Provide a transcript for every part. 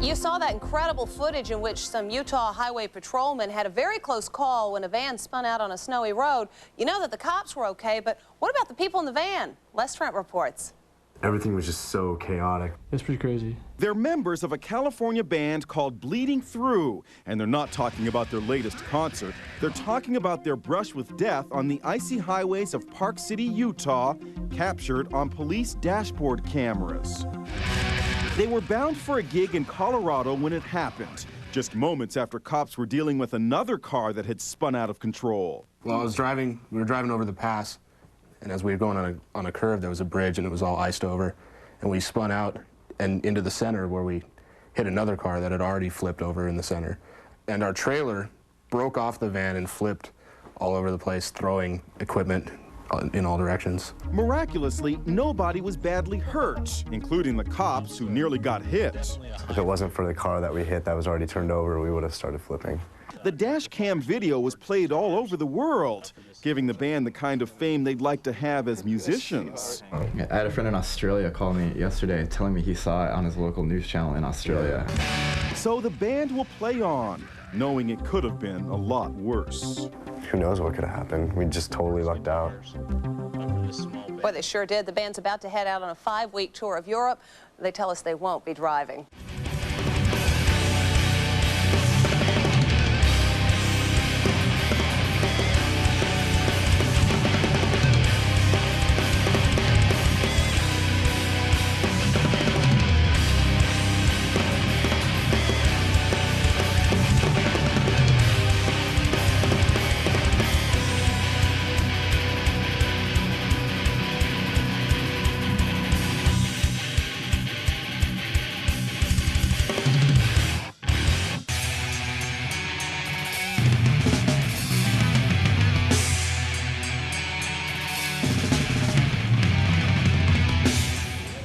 You saw that incredible footage in which some Utah highway patrolmen had a very close call when a van spun out on a snowy road. You know that the cops were okay, but what about the people in the van? Les Trent reports. Everything was just so chaotic. It's pretty crazy. They're members of a California band called Bleeding Through, and they're not talking about their latest concert. They're talking about their brush with death on the icy highways of Park City, Utah, captured on police dashboard cameras. They were bound for a gig in Colorado when it happened, just moments after cops were dealing with another car that had spun out of control. Well, we were driving over the pass, and as we were going on a curve, there was a bridge and it was all iced over, and we spun out and into the center where we hit another car that had already flipped over in the center. And our trailer broke off the van and flipped all over the place, throwing equipment in all directions. Miraculously, nobody was badly hurt, including the cops who nearly got hit. If it wasn't for the car that we hit that was already turned over, we would have started flipping. The dash cam video was played all over the world, giving the band the kind of fame they'd like to have as musicians. I had a friend in Australia call me yesterday telling me he saw it on his local news channel in Australia. So the band will play on, knowing it could have been a lot worse. Who knows what could have happened? We just totally lucked out. Boy, they sure did. The band's about to head out on a 5-week tour of Europe. They tell us they won't be driving.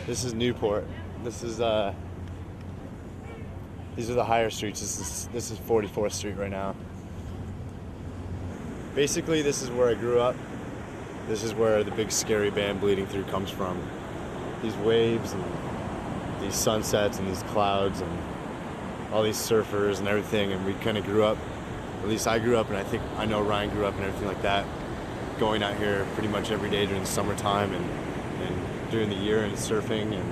This is Newport. This is these are the higher streets. This is 44th Street right now. Basically, this is where I grew up. This is where the big scary band Bleeding Through comes from. These waves and these sunsets and these clouds and all these surfers and everything, and we kind of grew up, at least I grew up, and I think I know Ryan grew up and everything like that, going out here pretty much every day during the summertime and during the year and surfing. And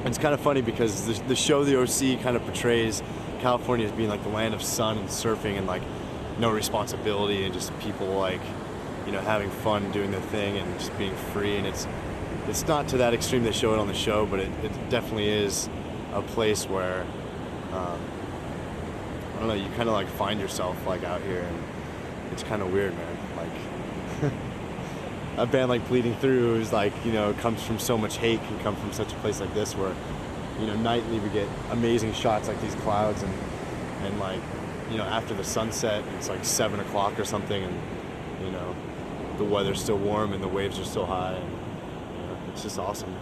it's kind of funny because the show The OC kind of portrays California as being like the land of sun and surfing and like no responsibility and just people like, you know, having fun doing their thing and just being free. And it's not to that extreme they show it on the show, but it definitely is a place where I don't know, you kind of like find yourself like out here, and it's kind of weird, man. Like a band like Bleeding Through is like, you know, comes from so much hate, can come from such a place like this where, you know, nightly we get amazing shots like these clouds and like, you know, after the sunset, it's like 7 o'clock or something, and, you know, the weather's still warm and the waves are still high, and, you know, it's just awesome.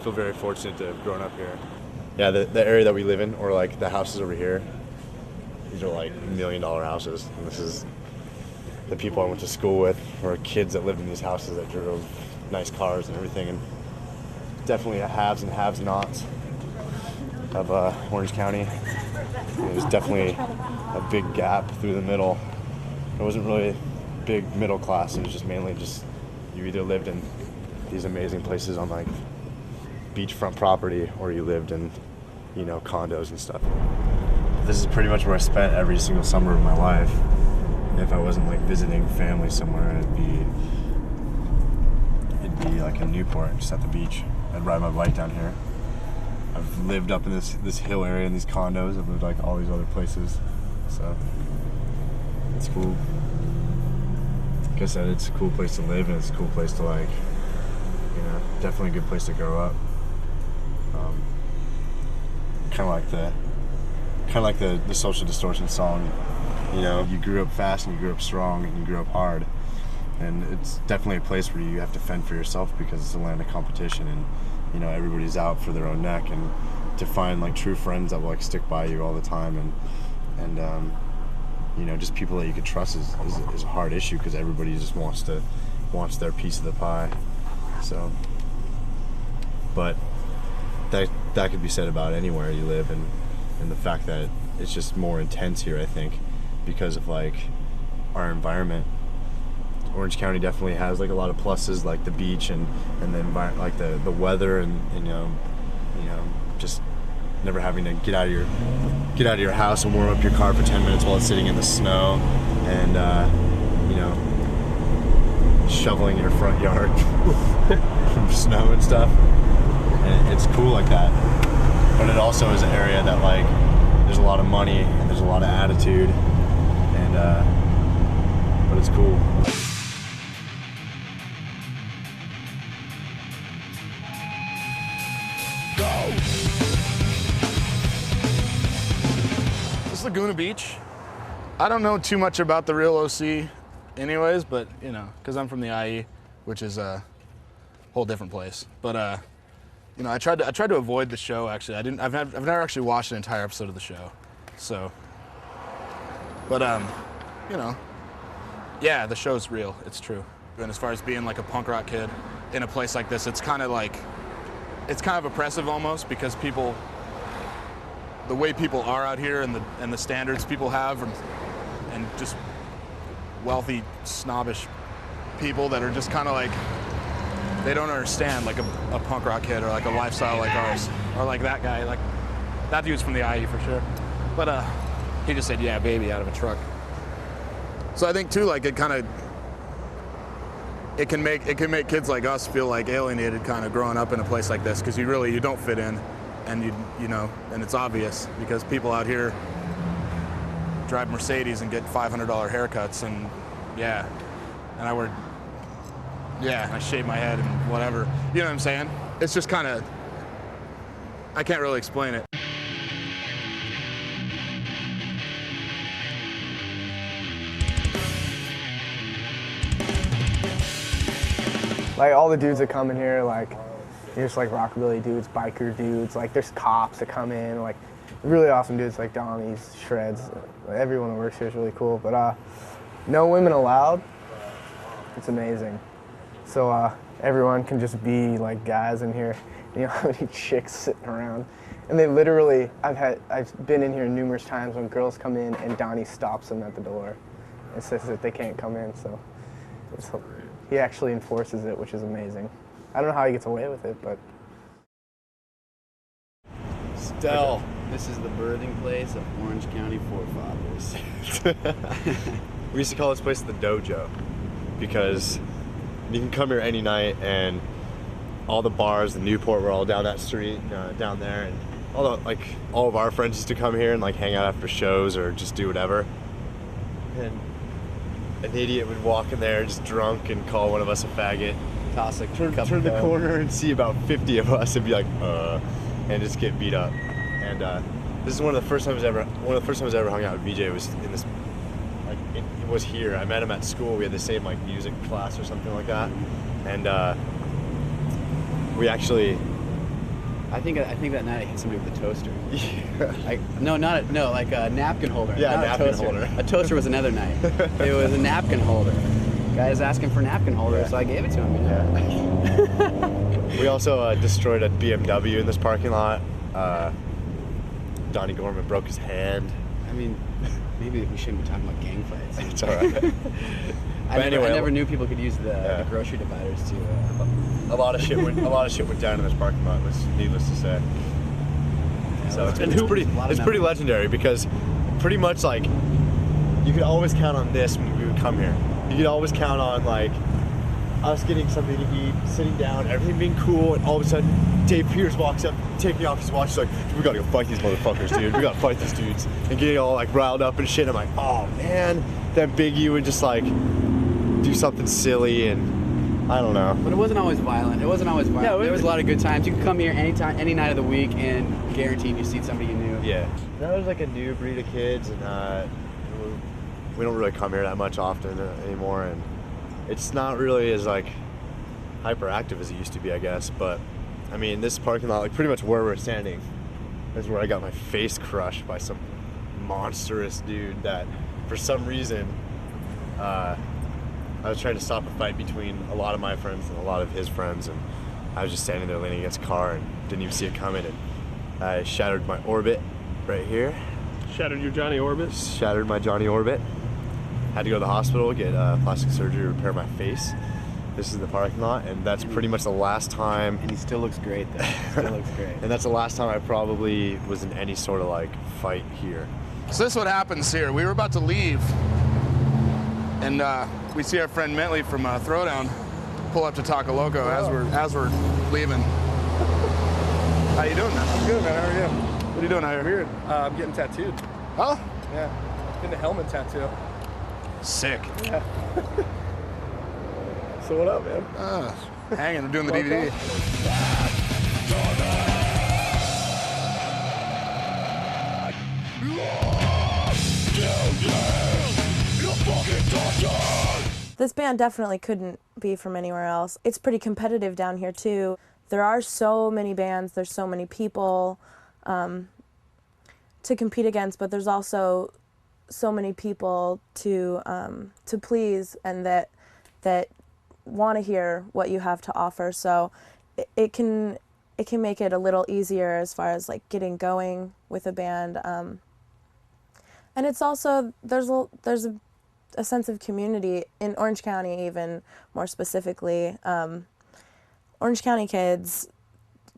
I feel very fortunate to have grown up here. Yeah, the area that we live in, or like the houses over here, these are like $1 million houses, and this is the people I went to school with, or kids that lived in these houses that drove nice cars and everything, and definitely a haves and have-nots of Orange County. It was definitely a big gap through the middle. It wasn't really big middle class, it was just mainly just you either lived in these amazing places on like beachfront property, or you lived in, you know, condos and stuff. This is pretty much where I spent every single summer of my life. If I wasn't like visiting family somewhere, it'd be like in Newport, just at the beach. I'd ride my bike down here. I've lived up in this hill area in these condos. I've lived like all these other places, so it's cool. Like I said, it's a cool place to live, and it's a cool place to like, you know, definitely a good place to grow up. Kind of like the Social Distortion song. You know, you grew up fast and you grew up strong and you grew up hard. And it's definitely a place where you have to fend for yourself because it's a land of competition, and, you know, everybody's out for their own neck. And to find like true friends that will like stick by you all the time and you know, just people that you could trust is a hard issue because everybody just wants their piece of the pie. So, but that could be said about anywhere you live, and the fact that it's just more intense here, I think, because of like our environment. Orange County definitely has like a lot of pluses, like the beach and the like the weather, and you know just never having to get out of your house and warm up your car for 10 minutes while it's sitting in the snow, and you know, shoveling your front yard from snow and stuff. And it's cool like that. But it also is an area that like there's a lot of money and there's a lot of attitude, and but it's cool. This is Laguna Beach. I don't know too much about the real OC anyways, but you know, because I'm from the IE, which is a whole different place. But you know, I tried to avoid the show. Actually, I've never actually watched an entire episode of the show, so. But you know, yeah, the show's real. It's true. And as far as being like a punk rock kid in a place like this, it's kind of oppressive almost, because people, the way people are out here and the standards people have, and just wealthy, snobbish people that are just kind of like, they don't understand like a punk rock kid or like a lifestyle like ours, or like that guy, like that dude's from the IE for sure. But he just said, "Yeah, baby," out of a truck. So I think too, like it can make kids like us feel like alienated kind of growing up in a place like this, because you don't fit in, and you know, and it's obvious because people out here drive Mercedes and get $500 haircuts, and yeah, and I shave my head and whatever. You know what I'm saying? It's just kind of, I can't really explain it. Like all the dudes that come in here, like you're just like rockabilly dudes, biker dudes. Like there's cops that come in, like really awesome dudes like Donnie's, Shreds. Everyone that works here is really cool. But no women allowed. It's amazing. So everyone can just be like guys in here. You know how many chicks sitting around, and they literally, I've been in here numerous times when girls come in and Donnie stops them at the door and says that they can't come in. So he actually enforces it, which is amazing. I don't know how he gets away with it, but. Stell, this is the birthing place of Orange County forefathers. We used to call this place the Dojo, because you can come here any night, and all the bars, the Newport, were all down that street, down there, and all of our friends used to come here and like hang out after shows or just do whatever. And an idiot would walk in there just drunk and call one of us a faggot. Toss a turn the corner and see about 50 of us and be like, and just get beat up. And this is one of the first times I ever hung out with VJ was in this, like, it was here. I met him at school. We had the same like music class or something like that, and we actually. I think that night I hit somebody with a toaster. Yeah. Like like a napkin holder. Yeah, not a napkin a toaster. holder. A toaster was another night. It was a napkin holder. Guy was asking for a napkin holder, so I gave it to him. You know? Yeah. We also destroyed a BMW in this parking lot. Donnie Gorman broke his hand. I mean, maybe we shouldn't be talking about gang fights. It's all right. I never knew people could use the grocery dividers to. A lot of shit went down in this parking lot. Was needless to say. Yeah, So it's pretty legendary, because pretty much like you could always count on this when we would come here. You could always count on like us getting something to eat, sitting down, everything being cool, and all of a sudden Dave Pierce walks up, taking off his watch. He's like, "We gotta go fight these motherfuckers, dude. We gotta fight these dudes," and getting all like riled up and shit. I'm like, "Oh man," then Big U would just like do something silly, and I don't know. But it wasn't always violent. There was a lot of good times. You could come here anytime, any night of the week, and guaranteed you see somebody you knew. Yeah. Now there's like a new breed of kids, and we don't really come here that much often anymore, and it's not really as like hyperactive as it used to be, I guess. But I mean, this parking lot, like pretty much where we're standing, is where I got my face crushed by some monstrous dude that, for some reason, I was trying to stop a fight between a lot of my friends and a lot of his friends, and I was just standing there leaning against a car and didn't even see it coming, and I shattered my orbit right here. Shattered your Johnny Orbit? Shattered my Johnny Orbit. Had to go to the hospital, get plastic surgery, repair my face. This is the parking lot, and that's pretty much the last time. And he still looks great, though. He still looks great. And that's the last time I probably was in any sort of like fight here. So this is what happens here. We were about to leave, and we see our friend Mentley from Throwdown pull up to Taco Loco as we're leaving. How you doing, man? I'm good, man. How are you? What are you doing out here? Weird. I'm getting tattooed. Oh, Yeah. Getting a helmet tattoo. sick. Yeah. So what up, man? Hanging. I'm doing the DVD. This band definitely couldn't be from anywhere else. It's pretty competitive down here too. There are so many bands, there's so many people to compete against, but there's also so many people to please and that want to hear what you have to offer. So it can make it a little easier as far as like getting going with a band. And it's also there's a sense of community in Orange County, even more specifically. Orange County kids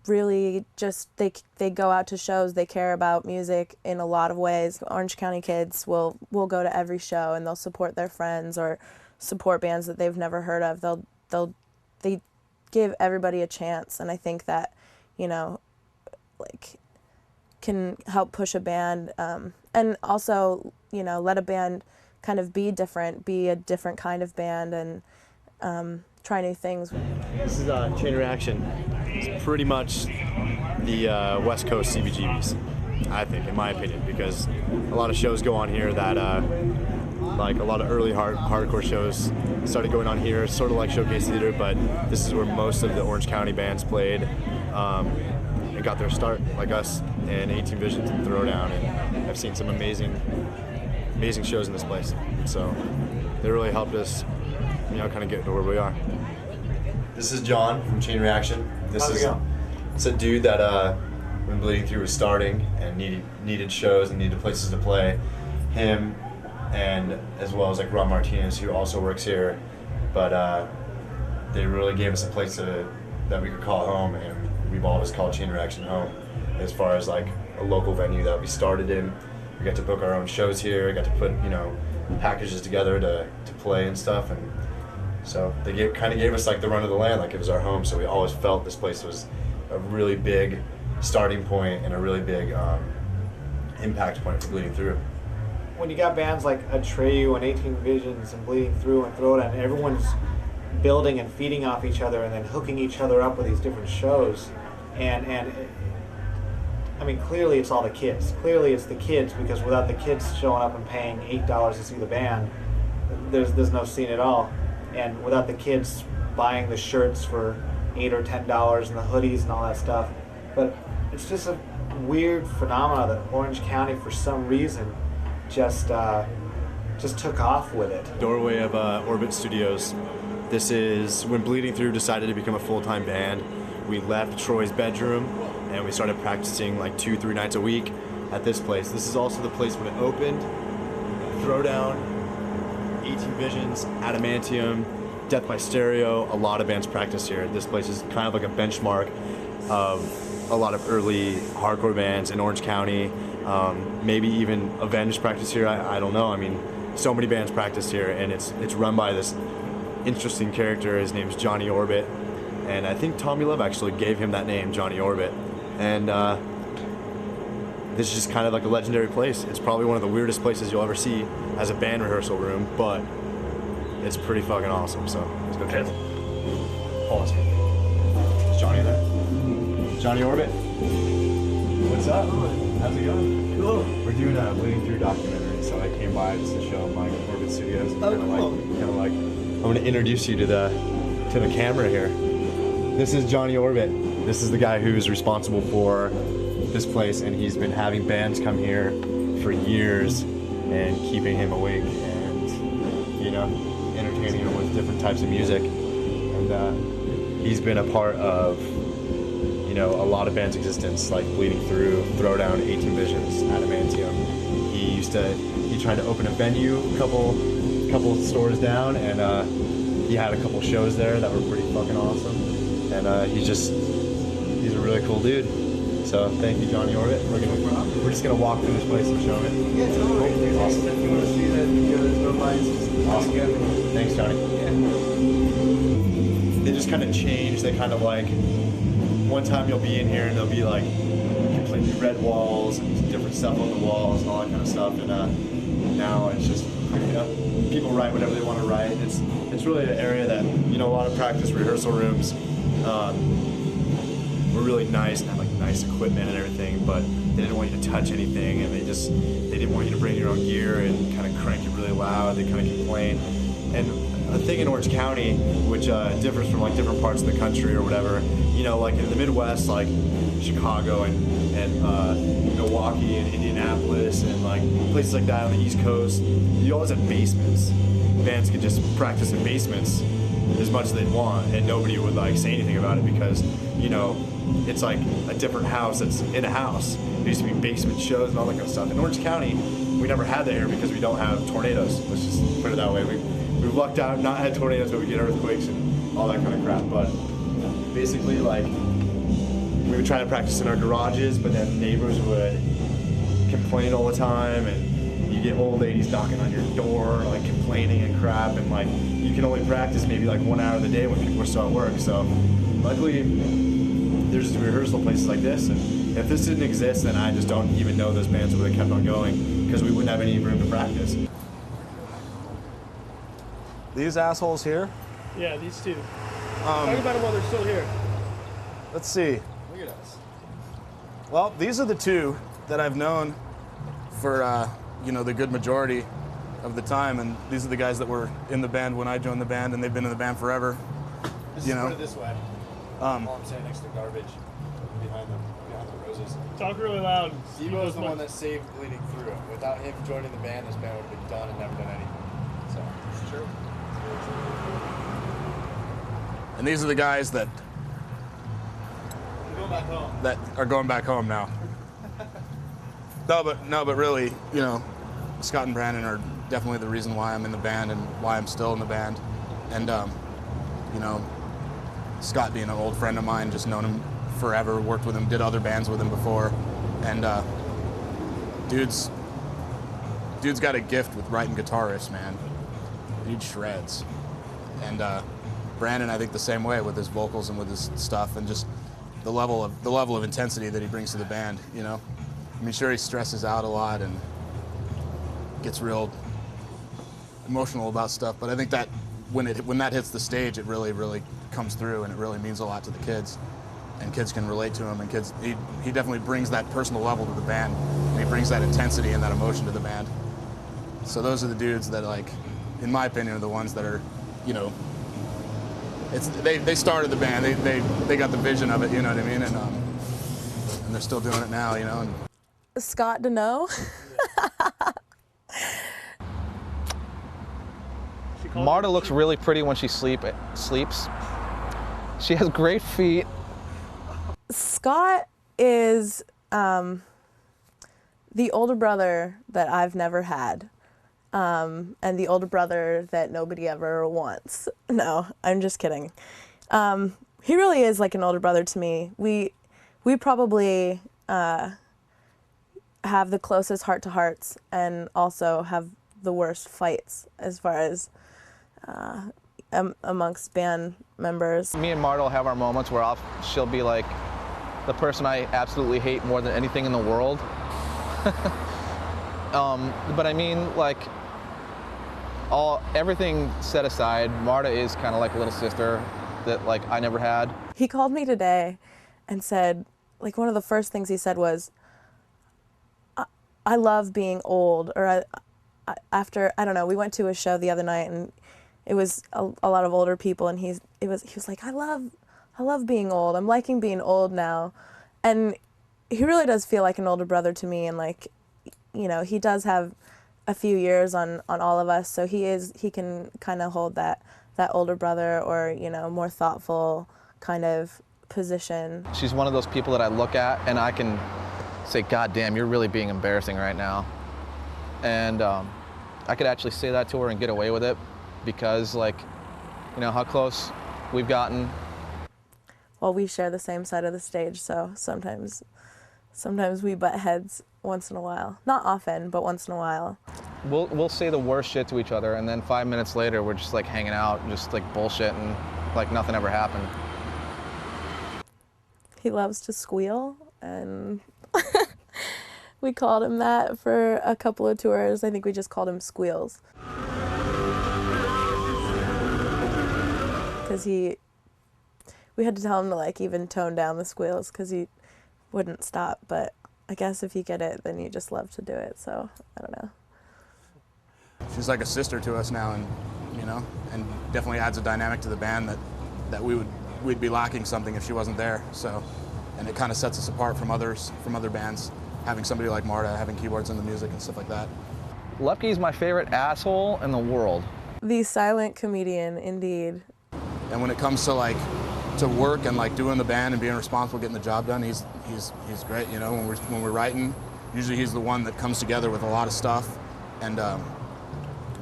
really just they go out to shows. They care about music in a lot of ways. Orange County kids will go to every show and they'll support their friends or support bands that they've never heard of. They give everybody a chance, and I think that, you know, like, can help push a band and also, you know, let a band kind of be different, be a different kind of band, and try new things. This is Chain Reaction. It's pretty much the West Coast CBGBs, I think, in my opinion, because a lot of shows go on here that, like a lot of early hardcore shows started going on here, sort of like Showcase Theater, but this is where most of the Orange County bands played and got their start, like us, and 18 Visions and Throwdown, and I've seen some amazing shows in this place. So they really helped us, you know, kind of get to where we are. This is John from Chain Reaction. It's a dude that when Bleeding Through was starting and needed shows and needed places to play. Him and as well as like Rob Martinez, who also works here, but they really gave us a place that we could call home, and we've always called Chain Reaction home. As far as like a local venue that we started in, we got to book our own shows here. We got to put, you know, packages together to play and stuff, and so they kind of gave us like the run of the land, like it was our home. So we always felt this place was a really big starting point and a really big impact point for Bleeding Through. When you got bands like Atreyu and 18 Visions and Bleeding Through and Throwdown, and everyone's building and feeding off each other and then hooking each other up with these different shows, and I mean, clearly it's all the kids. Clearly it's the kids, because without the kids showing up and paying $8 to see the band, there's no scene at all. And without the kids buying the shirts for $8 or $10 and the hoodies and all that stuff, but it's just a weird phenomena that Orange County, for some reason, just took off with it. Doorway of Orbit Studios. This is when Bleeding Through decided to become a full-time band. We left Troy's bedroom and we started practicing like 2-3 nights a week at this place. This is also the place when it opened. Throwdown, 18 Visions, Adamantium, Death by Stereo, a lot of bands practice here. This place is kind of like a benchmark of a lot of early hardcore bands in Orange County. Maybe even Avenged practice here, I don't know. I mean, so many bands practice here, and it's run by this interesting character. His name's Johnny Orbit, and I think Tommy Love actually gave him that name, Johnny Orbit. And this is just kind of like a legendary place. It's probably one of the weirdest places you'll ever see as a band rehearsal room, but it's pretty fucking awesome, so let's go check it. Pause. Is Johnny there? Johnny Orbit? What's up? How's it going? Cool. We're doing a Bleeding Through documentary, so I came by just to show my Orbit Studios. And I'm gonna introduce you to the camera here. This is Johnny Orbit. This is the guy who's responsible for this place, and he's been having bands come here for years and keeping him awake and, you know, entertaining him with different types of music. And he's been a part of, you know, a lot of bands' existence, like Bleeding Through, Throwdown, 18 Visions, Adamantium. He tried to open a venue a couple stores down, and he had a couple shows there that were pretty fucking awesome. And he's a really cool dude. So thank you, Johnny Orbit. We're just gonna walk through this place and show it. Yeah, totally. Awesome. If you want to see that, you know, there's no lights, just Awesome. Thanks, Johnny. They just kind of change. They kind of like, one time you'll be in here and there'll be like completely red walls and different stuff on the walls and all that kind of stuff. And now it's just, you know, people write whatever they want to write. It's really an area that, you know, a lot of practice rehearsal rooms were really nice and had like nice equipment and everything, but they didn't want you to touch anything, and they didn't want you to bring your own gear and kind of crank it really loud. They kind of complain. And a thing in Orange County, which differs from like different parts of the country or whatever, you know, like in the Midwest, like Chicago and Milwaukee and Indianapolis and like places like that on the East Coast, you always have basements. Bands could just practice in basements as much as they'd want, and nobody would like say anything about it because, you know, it's like a different house that's in a house. There used to be basement shows and all that kind of stuff. In Orange County, we never had that here because we don't have tornadoes. Let's just put it that way. We've lucked out, not had tornadoes, but we get earthquakes and all that kind of crap. But basically, like, we would try to practice in our garages, but then neighbors would complain all the time, and you get old ladies knocking on your door, like complaining and crap, and like you can only practice maybe like 1 hour of the day when people are still at work. So luckily, there's rehearsal places like this, and if this didn't exist, then I just don't even know those bands would have kept on going because we wouldn't have any room to practice. These assholes here? Yeah, these two. Talk about them while they're still here. Let's see. Look at us. Well, these are the two that I've known for, you know, the good majority of the time, and these are the guys that were in the band when I joined the band, and they've been in the band forever. Just put it this way. I'm standing next to garbage behind the roses. Talk really loud. Steve was the one that saved Bleeding Through. Without him joining the band, this band would have been done and never done anything. So it's true. And these are the guys that Go back home. that are going back home now. No, but really, you know, Scott and Brandon are definitely the reason why I'm in the band and why I'm still in the band. And you know, Scott being an old friend of mine, just known him forever, worked with him, did other bands with him before, and dude's got a gift with writing guitar riffs, man. Dude shreds. And Brandon, I think the same way with his vocals and with his stuff, and just the level of intensity that he brings to the band. You know, I mean, sure, he stresses out a lot and gets real emotional about stuff, but I think that when that hits the stage, it really comes through, and it really means a lot to the kids, and kids can relate to him, and kids, he definitely brings that personal level to the band, and he brings that intensity and that emotion to the band. So those are the dudes that, like, in my opinion, are the ones that are, you know, they started the band, they got the vision of it, you know what I mean, and they're still doing it now, you know. And Scott Deneau. Marta looks really pretty when she sleeps. She has great feet. Scott is the older brother that I've never had, and the older brother that nobody ever wants. No, I'm just kidding. He really is like an older brother to me. We probably have the closest heart-to-hearts and also have the worst fights as far as amongst band members. Me and Marta will have our moments where she'll be like the person I absolutely hate more than anything in the world. But I mean, like, everything set aside, Marta is kind of like a little sister that, like, I never had. He called me today and said, like, one of the first things he said was, I love being old, or after, I don't know, we went to a show the other night and it was a lot of older people, and he was like, I love being old. I'm liking being old now. And he really does feel like an older brother to me, and, like, you know, he does have a few years on all of us, so he can kind of hold that older brother, or, you know, more thoughtful kind of position. She's one of those people that I look at and I can say, God damn, you're really being embarrassing right now. And I could actually say that to her and get away with it because, like, you know, how close we've gotten. Well, we share the same side of the stage, so sometimes we butt heads once in a while. Not often, but once in a while. We'll say the worst shit to each other, and then 5 minutes later, we're just like hanging out, just like bullshitting, like nothing ever happened. He loves to squeal, and we called him that for a couple of tours. I think we just called him Squeals. Because we had to tell him to like even tone down the squeals because he wouldn't stop. But I guess if you get it, then you just love to do it. So I don't know. She's like a sister to us now, and you know, and definitely adds a dynamic to the band that we'd be lacking something if she wasn't there. So, and it kind of sets us apart from other bands, having somebody like Marta having keyboards in the music and stuff like that. Lepke's my favorite asshole in the world. The silent comedian, indeed. And when it comes to like to work and like doing the band and being responsible, getting the job done, he's great. You know, when we're writing, usually he's the one that comes together with a lot of stuff, and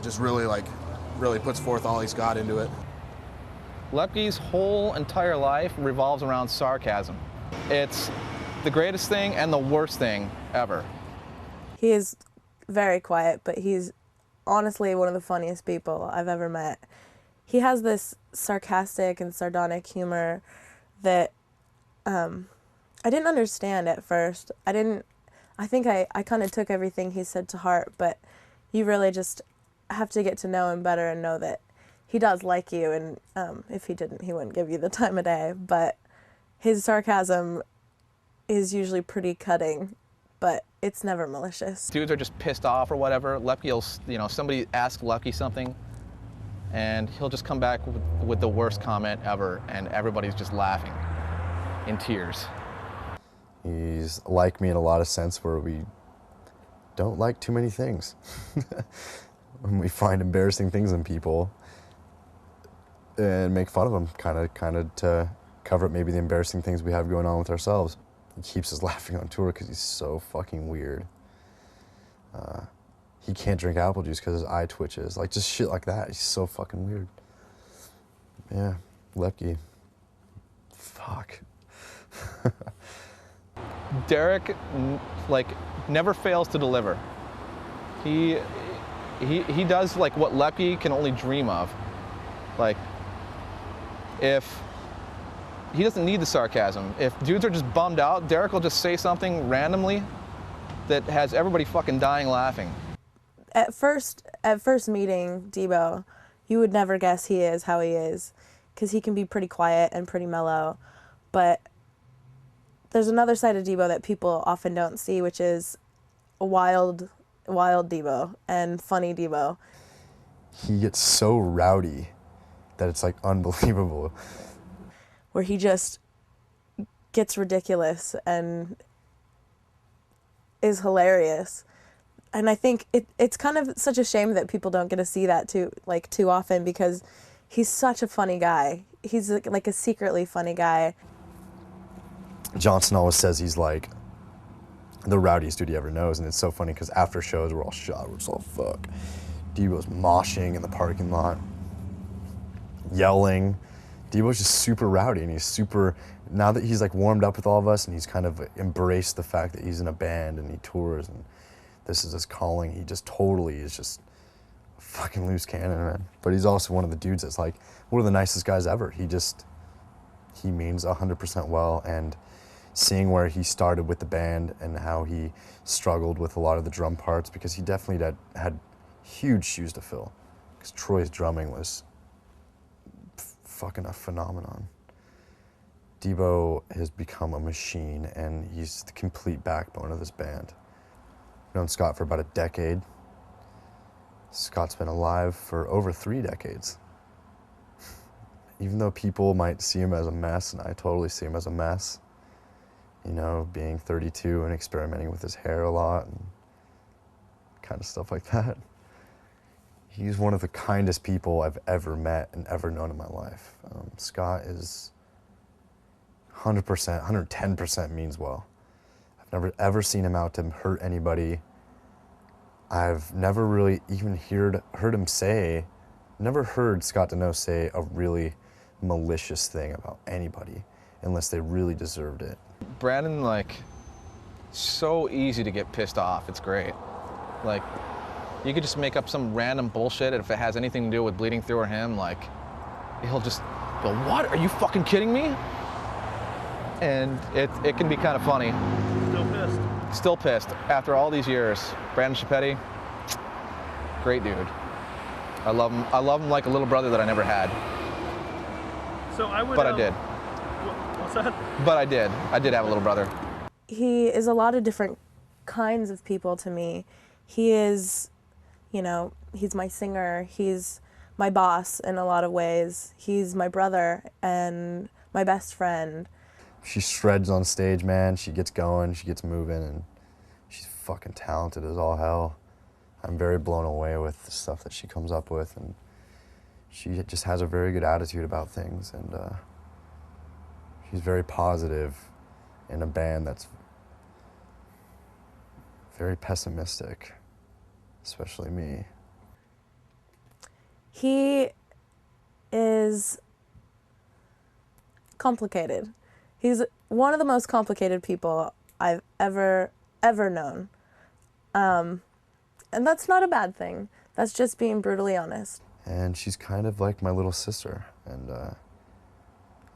just really puts forth all he's got into it. Lepke's whole entire life revolves around sarcasm. It's the greatest thing and the worst thing ever. He is very quiet, but he's honestly one of the funniest people I've ever met. He has this sarcastic and sardonic humor that I didn't understand at first. I think I kind of took everything he said to heart, but you really just have to get to know him better and know that he does like you, and if he didn't, he wouldn't give you the time of day. But his sarcasm is usually pretty cutting, but it's never malicious. Dudes are just pissed off or whatever. Lepke will, somebody asks Lepke something, and he'll just come back with the worst comment ever, and everybody's just laughing in tears. He's like me in a lot of sense where we don't like too many things. When we find embarrassing things in people and make fun of them, kind of to cover up maybe the embarrassing things we have going on with ourselves. He keeps us laughing on tour because he's so fucking weird. He can't drink apple juice because his eye twitches. Like, just shit like that. He's so fucking weird. Yeah, Lepke. Fuck. Derek, never fails to deliver. He does, like, what Lepke can only dream of. Like, if he doesn't need the sarcasm. If dudes are just bummed out, Derek will just say something randomly that has everybody fucking dying laughing. At first meeting Debo, you would never guess he is how he is, because he can be pretty quiet and pretty mellow. But there's another side of Debo that people often don't see, which is a wild Debo and funny Debo. He gets so rowdy that it's like unbelievable. Where he just gets ridiculous and is hilarious. And I think it's kind of such a shame that people don't get to see that too often, because he's such a funny guy. He's like a secretly funny guy. Johnson always says he's like the rowdiest dude he ever knows, and it's so funny because after shows we're all shot, we're just all fuck. Debo's moshing in the parking lot, yelling. Debo's just super rowdy, and he's super, now that he's like warmed up with all of us and he's kind of embraced the fact that he's in a band and he tours and this is his calling, he just totally is just a fucking loose cannon, man. But he's also one of the dudes that's like one of the nicest guys ever. He means 100% well, and seeing where he started with the band and how he struggled with a lot of the drum parts, because he definitely had huge shoes to fill, because Troy's drumming was fucking a phenomenon. Debo has become a machine, and he's the complete backbone of this band. I've known Scott for about a decade. Scott's been alive for over 3 decades. Even though people might see him as a mess, and I totally see him as a mess, you know, being 32 and experimenting with his hair a lot and kind of stuff like that. He's one of the kindest people I've ever met and ever known in my life. Scott is 100%, 110% means well. I've never ever seen him out to hurt anybody. I've never really even heard him say, never heard Scott Deneau say a really malicious thing about anybody unless they really deserved it. Brandon, like, so easy to get pissed off. It's great. Like, you could just make up some random bullshit, and if it has anything to do with Bleeding Through or him, like, he'll just go, "What? Are you fucking kidding me?" And it can be kind of funny. Still pissed. Still pissed after all these years. Brandon Schippetti, great dude. I love him. I love him like a little brother that I never had. So I would. But I did. What's that? But I did. I did have a little brother. He is a lot of different kinds of people to me. He is, you know, he's my singer. He's my boss in a lot of ways. He's my brother and my best friend. She shreds on stage, man. She gets going, she gets moving, and she's fucking talented as all hell. I'm very blown away with the stuff that she comes up with, and she just has a very good attitude about things, and she's very positive in a band that's very pessimistic, especially me. He is complicated. He's one of the most complicated people I've ever known. And that's not a bad thing. That's just being brutally honest. And she's kind of like my little sister, and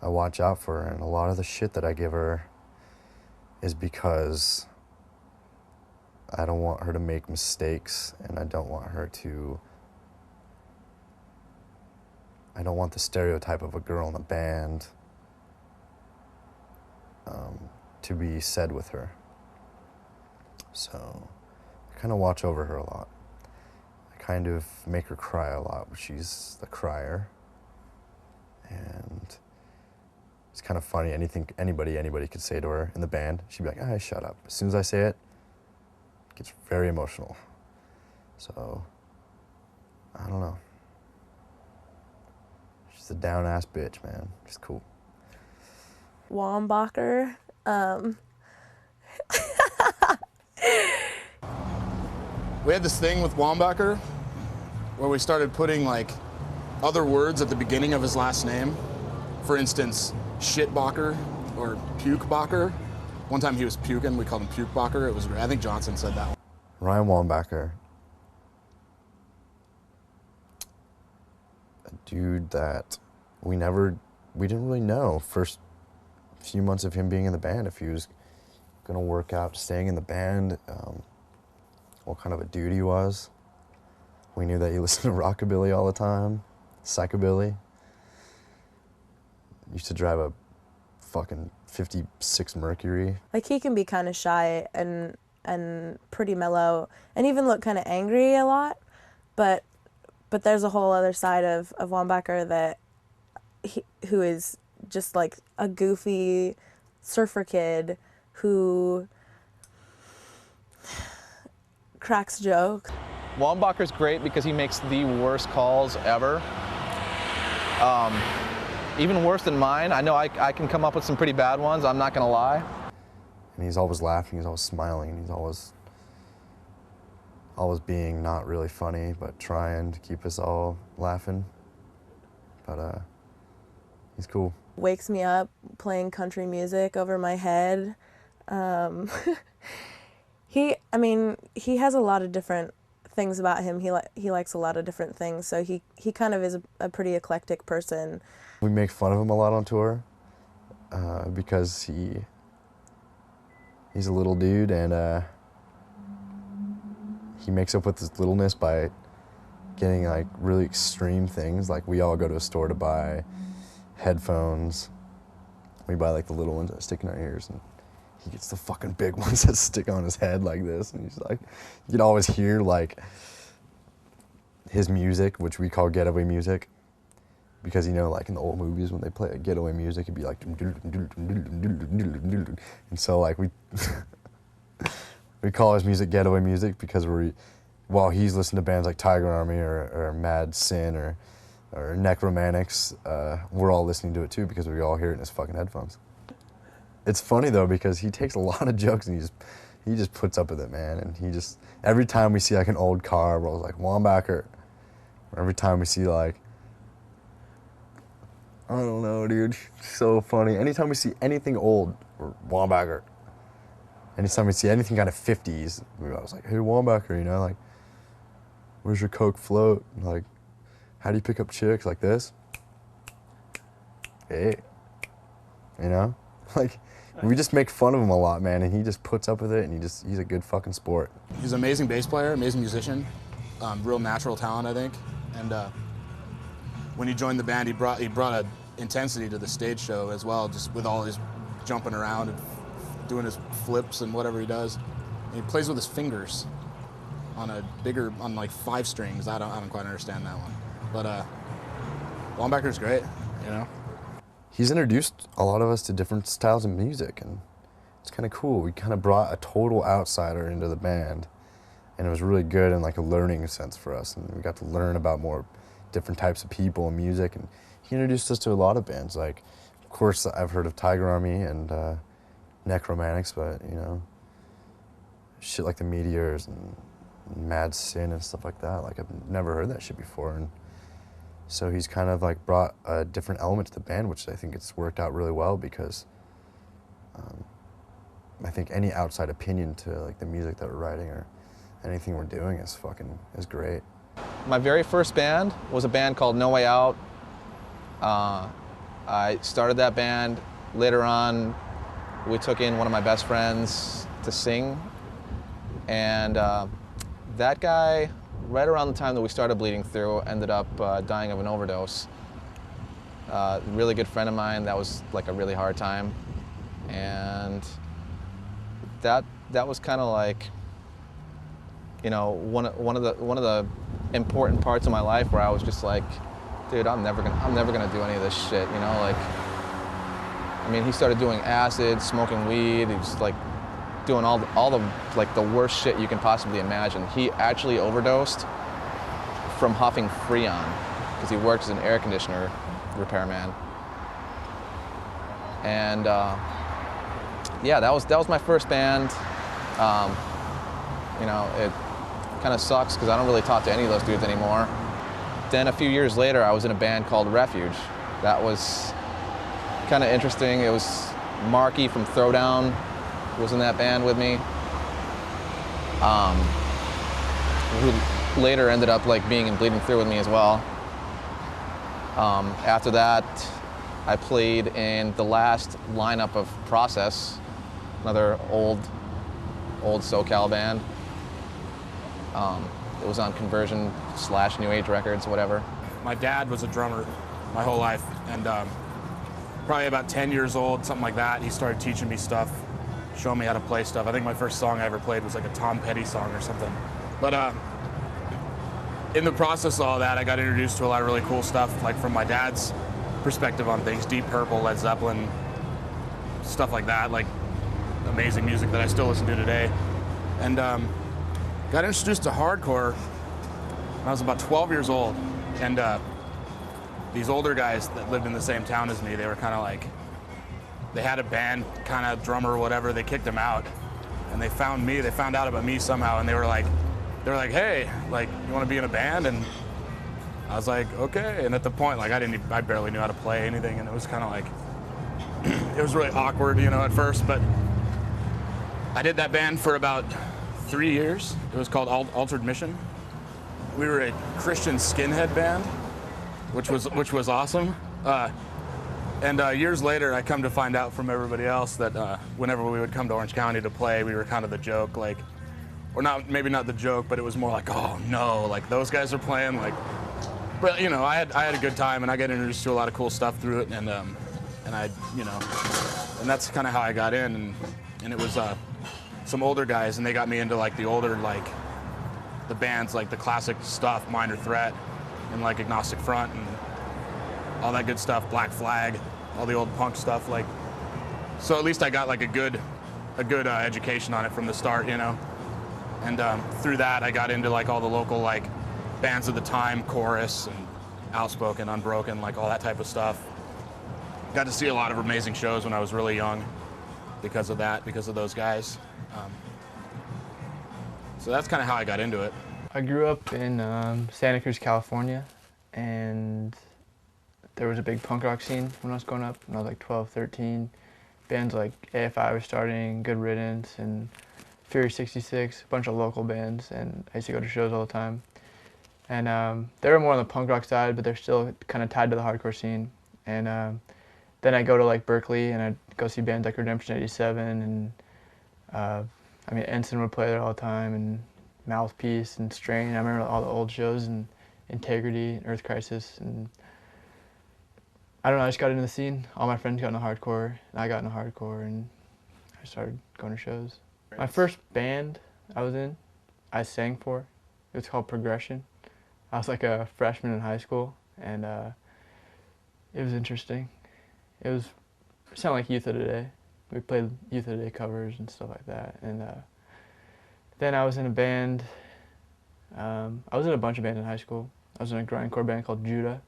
I watch out for her, and a lot of the shit that I give her is because I don't want her to make mistakes, and I don't want the stereotype of a girl in a band to be said with her. So I kind of watch over her a lot. I kind of make her cry a lot, but she's the crier. And it's kind of funny, anybody could say to her in the band, she'd be like, "Ah, shut up." As soon as I say it, it gets very emotional. So, I don't know. She's a down-ass bitch, man. She's cool. Wambacher. We had this thing with Wambacher where we started putting like other words at the beginning of his last name. For instance, Shitbacher or Pukebacher. One time he was puking, we called him Pukebacher. It was great. I think Johnson said that one. Ryan Wambacher. A dude that we didn't really know first few months of him being in the band if he was gonna work out staying in the band, what kind of a dude he was. We knew that he listened to rockabilly all the time, psychobilly. Used to drive a fucking 56 Mercury. Like, he can be kind of shy and pretty mellow and even look kind of angry a lot, but there's a whole other side of Wambacher that who is just like a goofy surfer kid who cracks jokes. Wambacher's great because he makes the worst calls ever. Even worse than mine. I know I can come up with some pretty bad ones, I'm not gonna lie. And he's always laughing, he's always smiling, and he's always being not really funny, but trying to keep us all laughing. But he's cool. Wakes me up playing country music over my head. He has a lot of different things about him. He likes a lot of different things, so he kind of is a pretty eclectic person. We make fun of him a lot on tour because he's a little dude, and he makes up with his littleness by getting like really extreme things. Like, we all go to a store to buy headphones. We buy like the little ones that stick in our ears, and he gets the fucking big ones that stick on his head like this, and he's like, you can always hear like his music, which we call getaway music, because you know, like in the old movies when they play getaway music, it'd be like, and so like we call his music getaway music because while he's listening to bands like Tiger Army or Mad Sin or Necromantics, we're all listening to it too because we all hear it in his fucking headphones. It's funny though because he takes a lot of jokes and he just puts up with it, man. And he just, every time we see like an old car, we're always like, Wambacher. Or every time we see like, I don't know, dude, so funny. Anytime we see anything old, we're Wambacher. Anytime we see anything kind of 50s, I was like, hey, Wambacher, you know, like, where's your Coke float? Like, how do you pick up chicks like this? Hey, you know, like, we just make fun of him a lot, man, and he just puts up with it, and he's a good fucking sport. He's an amazing bass player, amazing musician, real natural talent, I think. And when he joined the band, he brought a intensity to the stage show as well, just with all his jumping around and doing his flips and whatever he does. And he plays with his fingers on like 5 strings. I don't quite understand that one, but Wambacher's great, you know. He's introduced a lot of us to different styles of music, and it's kind of cool. We kind of brought a total outsider into the band, and it was really good in like a learning sense for us, and we got to learn about more different types of people and music, and he introduced us to a lot of bands. Like, of course, I've heard of Tiger Army and Necromantics, but, you know, shit like the Meteors and Mad Sin and stuff like that. Like, I've never heard that shit before, and so he's kind of like brought a different element to the band, which I think it's worked out really well because I think any outside opinion to like the music that we're writing or anything we're doing is great. My very first band was a band called No Way Out. I started that band. Later on, we took in one of my best friends to sing, and that guy, right around the time that we started Bleeding Through, ended up dying of an overdose. Really good friend of mine. That was like a really hard time, and that was kind of like, you know, one of the important parts of my life where I was just like, dude, I'm never gonna do any of this shit, you know, like. I mean, he started doing acid, smoking weed. He was like doing all the like the worst shit you can possibly imagine. He actually overdosed from huffing Freon because he worked as an air conditioner repairman. And yeah, that was my first band. You know, it kind of sucks because I don't really talk to any of those dudes anymore. Then a few years later, I was in a band called Refuge. That was kind of interesting. It was Marky from Throwdown was in that band with me, who later ended up like being in Bleeding Through with me as well. After that, I played in the last lineup of Process, another old SoCal band. It was on Conversion / New Age Records, whatever. My dad was a drummer my whole life, and probably about 10 years old, something like that, he started teaching me stuff, showing me how to play stuff. I think my first song I ever played was like a Tom Petty song or something. But in the process of all that, I got introduced to a lot of really cool stuff, like from my dad's perspective on things, Deep Purple, Led Zeppelin, stuff like that, like amazing music that I still listen to today. And got introduced to hardcore when I was about 12 years old. And these older guys that lived in the same town as me, they were kind of like, they had a band, kind of drummer or whatever, they kicked him out. And they found me, they found out about me somehow, and they were like, hey, like, you want to be in a band? And I was like, okay. And at the point, like, I barely knew how to play anything, and it was kind of like, it was really awkward, you know, at first, but I did that band for about 3 years. It was called Altered Mission. We were a Christian skinhead band, which was awesome. And years later, I come to find out from everybody else that whenever we would come to Orange County to play, we were kind of the joke, like, or not, maybe not the joke, but it was more like, oh no, like those guys are playing, like. But you know, I had a good time, and I got introduced to a lot of cool stuff through it, and I, you know, and that's kind of how I got in, and it was some older guys, and they got me into like the older, like the bands, like the classic stuff, Minor Threat, and like Agnostic Front, and all that good stuff, Black Flag, all the old punk stuff, like. So at least I got like a good education on it from the start, you know. And through that, I got into like all the local like bands of the time, Chorus and Outspoken, Unbroken, like all that type of stuff. Got to see a lot of amazing shows when I was really young, because of that, because of those guys. So that's kind of how I got into it. I grew up in Santa Cruz, California, and there was a big punk rock scene when I was growing up, when I was like 12, 13. Bands like AFI were starting, Good Riddance, and Fury 66, a bunch of local bands, and I used to go to shows all the time. And they were more on the punk rock side, but they're still kind of tied to the hardcore scene. And then I go to like Berkeley, and I'd go see bands like Redemption 87, and I mean, Ensign would play there all the time, and Mouthpiece and Strain. I remember all the old shows, and Integrity, and Earth Crisis, and I don't know, I just got into the scene. All my friends got into hardcore, and I got into hardcore, and I started going to shows. My first band I was in, I sang for, it was called Progression. I was like a freshman in high school, and it was interesting. It sounded like Youth of Today. We played Youth of Today covers and stuff like that. And then I was in a band, I was in a bunch of bands in high school. I was in a grindcore band called Judah,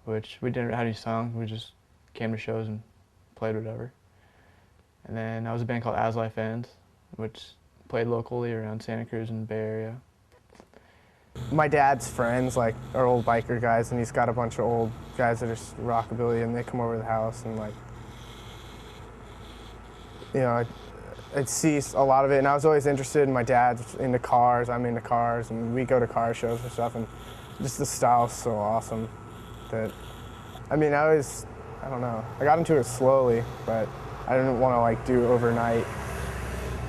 which we didn't have any songs, we just came to shows and played whatever. And then I was in a band called As Life Ends, which played locally around Santa Cruz and the Bay Area. My dad's friends, like, are old biker guys, and he's got a bunch of old guys that are rockabilly, and they come over to the house, and like, you know, I'd see a lot of it, and I was always interested in my dad's into cars, I'm into cars, and we go to car shows and stuff, and just the style's so awesome that, I mean, I don't know, I got into it slowly, but I didn't want to like do overnight,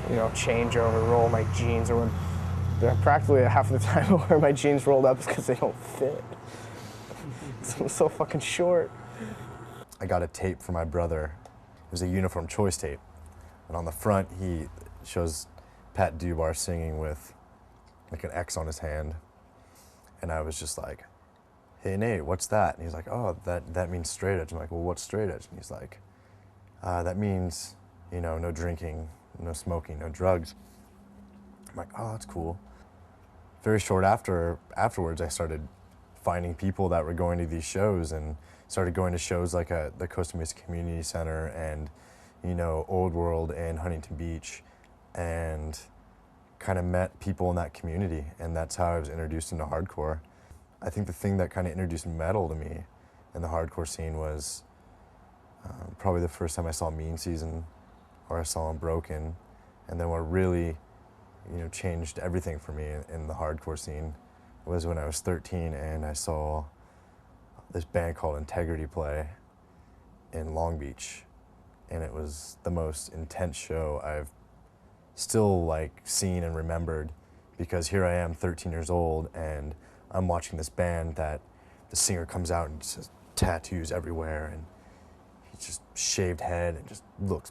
you know, change over, roll my jeans or what. Practically half of the time I wear my jeans rolled up is because they don't fit. I'm so fucking short. I got a tape from my brother. It was a Uniform Choice tape. And on the front, he shows Pat Dubar singing with like an X on his hand. And I was just like, hey, Nate, what's that? And he's like, oh, that means straight edge. I'm like, well, what's straight edge? And he's like, that means, you know, no drinking, no smoking, no drugs. I'm like, oh, that's cool. Very short afterwards, I started finding people that were going to these shows and started going to shows like the Costa Mesa Community Center and, you know, Old World and Huntington Beach, and kind of met people in that community, and that's how I was introduced into hardcore. I think the thing that kind of introduced metal to me in the hardcore scene was probably the first time I saw Mean Season, or I saw Unbroken, and then what really, you know, changed everything for me in the hardcore scene was when I was 13 and I saw this band called Integrity play in Long Beach, and it was the most intense show I've still like seen and remembered, because here I am 13 years old and I'm watching this band that the singer comes out and just has tattoos everywhere, and he's just shaved head and just looks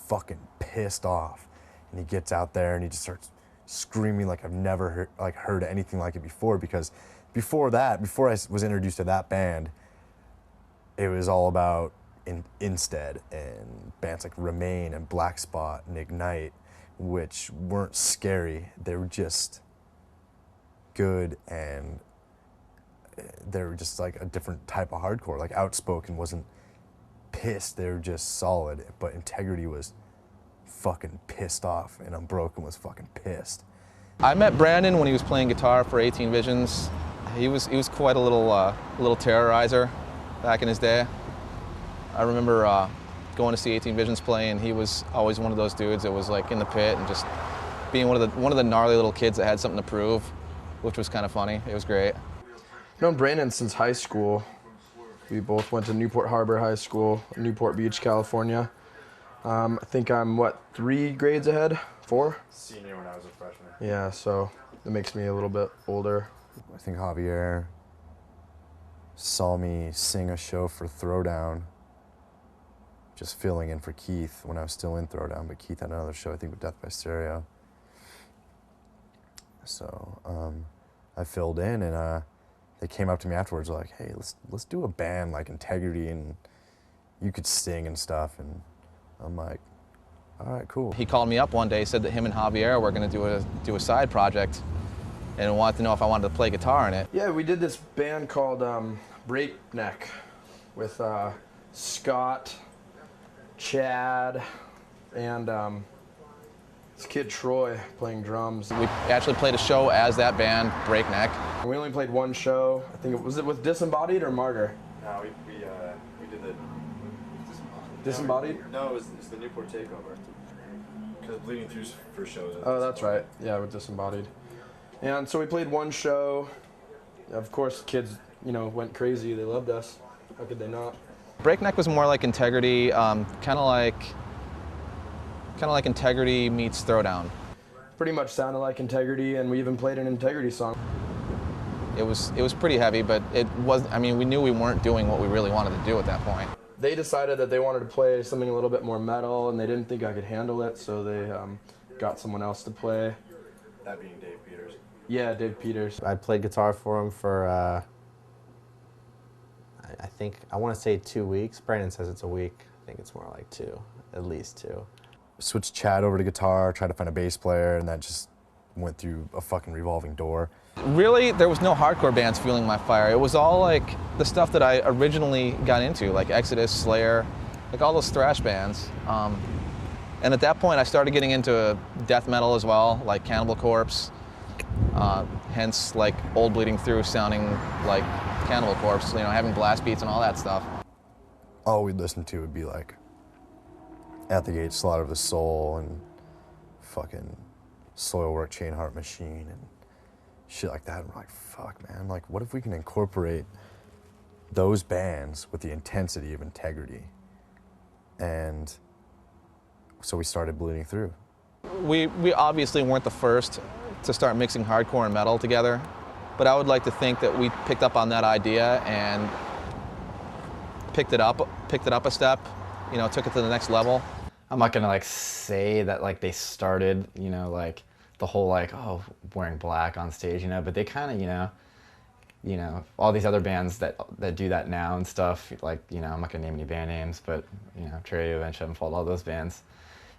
fucking pissed off, and he gets out there and he just starts screaming like I've never heard anything like it before, because before I was introduced to that band, it was all about Instead and bands like Remain and Black Spot and Ignite, which weren't scary, they were just good, and they were just like a different type of hardcore. Like Outspoken wasn't pissed, they were just solid, but Integrity was fucking pissed off, and Unbroken was fucking pissed. I met Brandon when he was playing guitar for 18 Visions. He was quite a little terrorizer back in his day. I remember going to see 18 Visions play, and he was always one of those dudes that was like in the pit and just being one of the gnarly little kids that had something to prove, which was kind of funny. It was great. I've known Brandon since high school. We both went to Newport Harbor High School, Newport Beach, California. I think I'm, 3 grades ahead? 4? Senior when I was a freshman. Yeah, so that makes me a little bit older. I think Javier saw me sing a show for Throwdown, just filling in for Keith when I was still in Throwdown, but Keith had another show, I think, with Death by Stereo. So I filled in, and they came up to me afterwards like, hey, let's do a band like Integrity, and you could sing and stuff, and I'm like, all right, cool. He called me up one day, said that him and Javier were going to do a side project, and wanted to know if I wanted to play guitar in it. Yeah, we did this band called Breakneck with Scott, Chad, and this kid Troy playing drums. We actually played a show as that band, Breakneck. We only played one show. I think was it with Disembodied or Martyr? No, we did the Disembodied? No, it was the Newport Takeover. Because Bleeding Through's first show. Oh, that's right. Yeah, with Disembodied. And so we played one show. Of course, kids, you know, went crazy. They loved us. How could they not? Breakneck was more like Integrity, kind of like Integrity meets Throwdown. Pretty much sounded like Integrity, and we even played an Integrity song. It was pretty heavy, but it was. I mean, we knew we weren't doing what we really wanted to do at that point. They decided that they wanted to play something a little bit more metal, and they didn't think I could handle it, so they got someone else to play. That being Dave Peters. Yeah, Dave Peters. I played guitar for him for, I think, I want to say 2 weeks. Brandon says it's a week. I think it's more like 2, at least 2. Switched Chad over to guitar, tried to find a bass player, and that just went through a fucking revolving door. Really, there was no hardcore bands fueling my fire. It was all like the stuff that I originally got into, like Exodus, Slayer, like all those thrash bands. And at that point, I started getting into death metal as well, like Cannibal Corpse. Hence, like old Bleeding Through sounding like Cannibal Corpse, you know, having blast beats and all that stuff. All we'd listen to would be like At the Gate, Slaughter of the Soul, and fucking Soilwork, Chain Heart Machine, and shit like that. And we're like, fuck, man, like, what if we can incorporate those bands with the intensity of Integrity? And so we started Bleeding Through. We obviously weren't the first to start mixing hardcore and metal together, but I would like to think that we picked up on that idea and picked it up a step, you know, took it to the next level. I'm not gonna like say that like they started, you know, like the whole like, oh, wearing black on stage, you know, but they kind of, you know, all these other bands that do that now and stuff, like, you know, I'm not gonna name any band names, but, you know, Trey, Avenged Sevenfold, all those bands,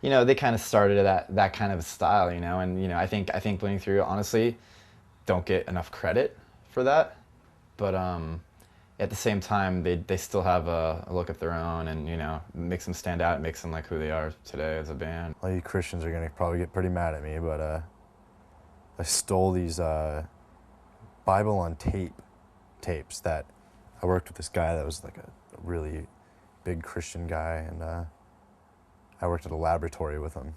you know, they kind of started that kind of style, you know, and, you know, I think Bleeding Through, honestly, don't get enough credit for that, but at the same time, they still have a look of their own, and, you know, makes them stand out, makes them like who they are today as a band. All you Christians are gonna probably get pretty mad at me, but I stole these Bible on tapes that I worked with this guy that was like a really big Christian guy, and I worked at a laboratory with him,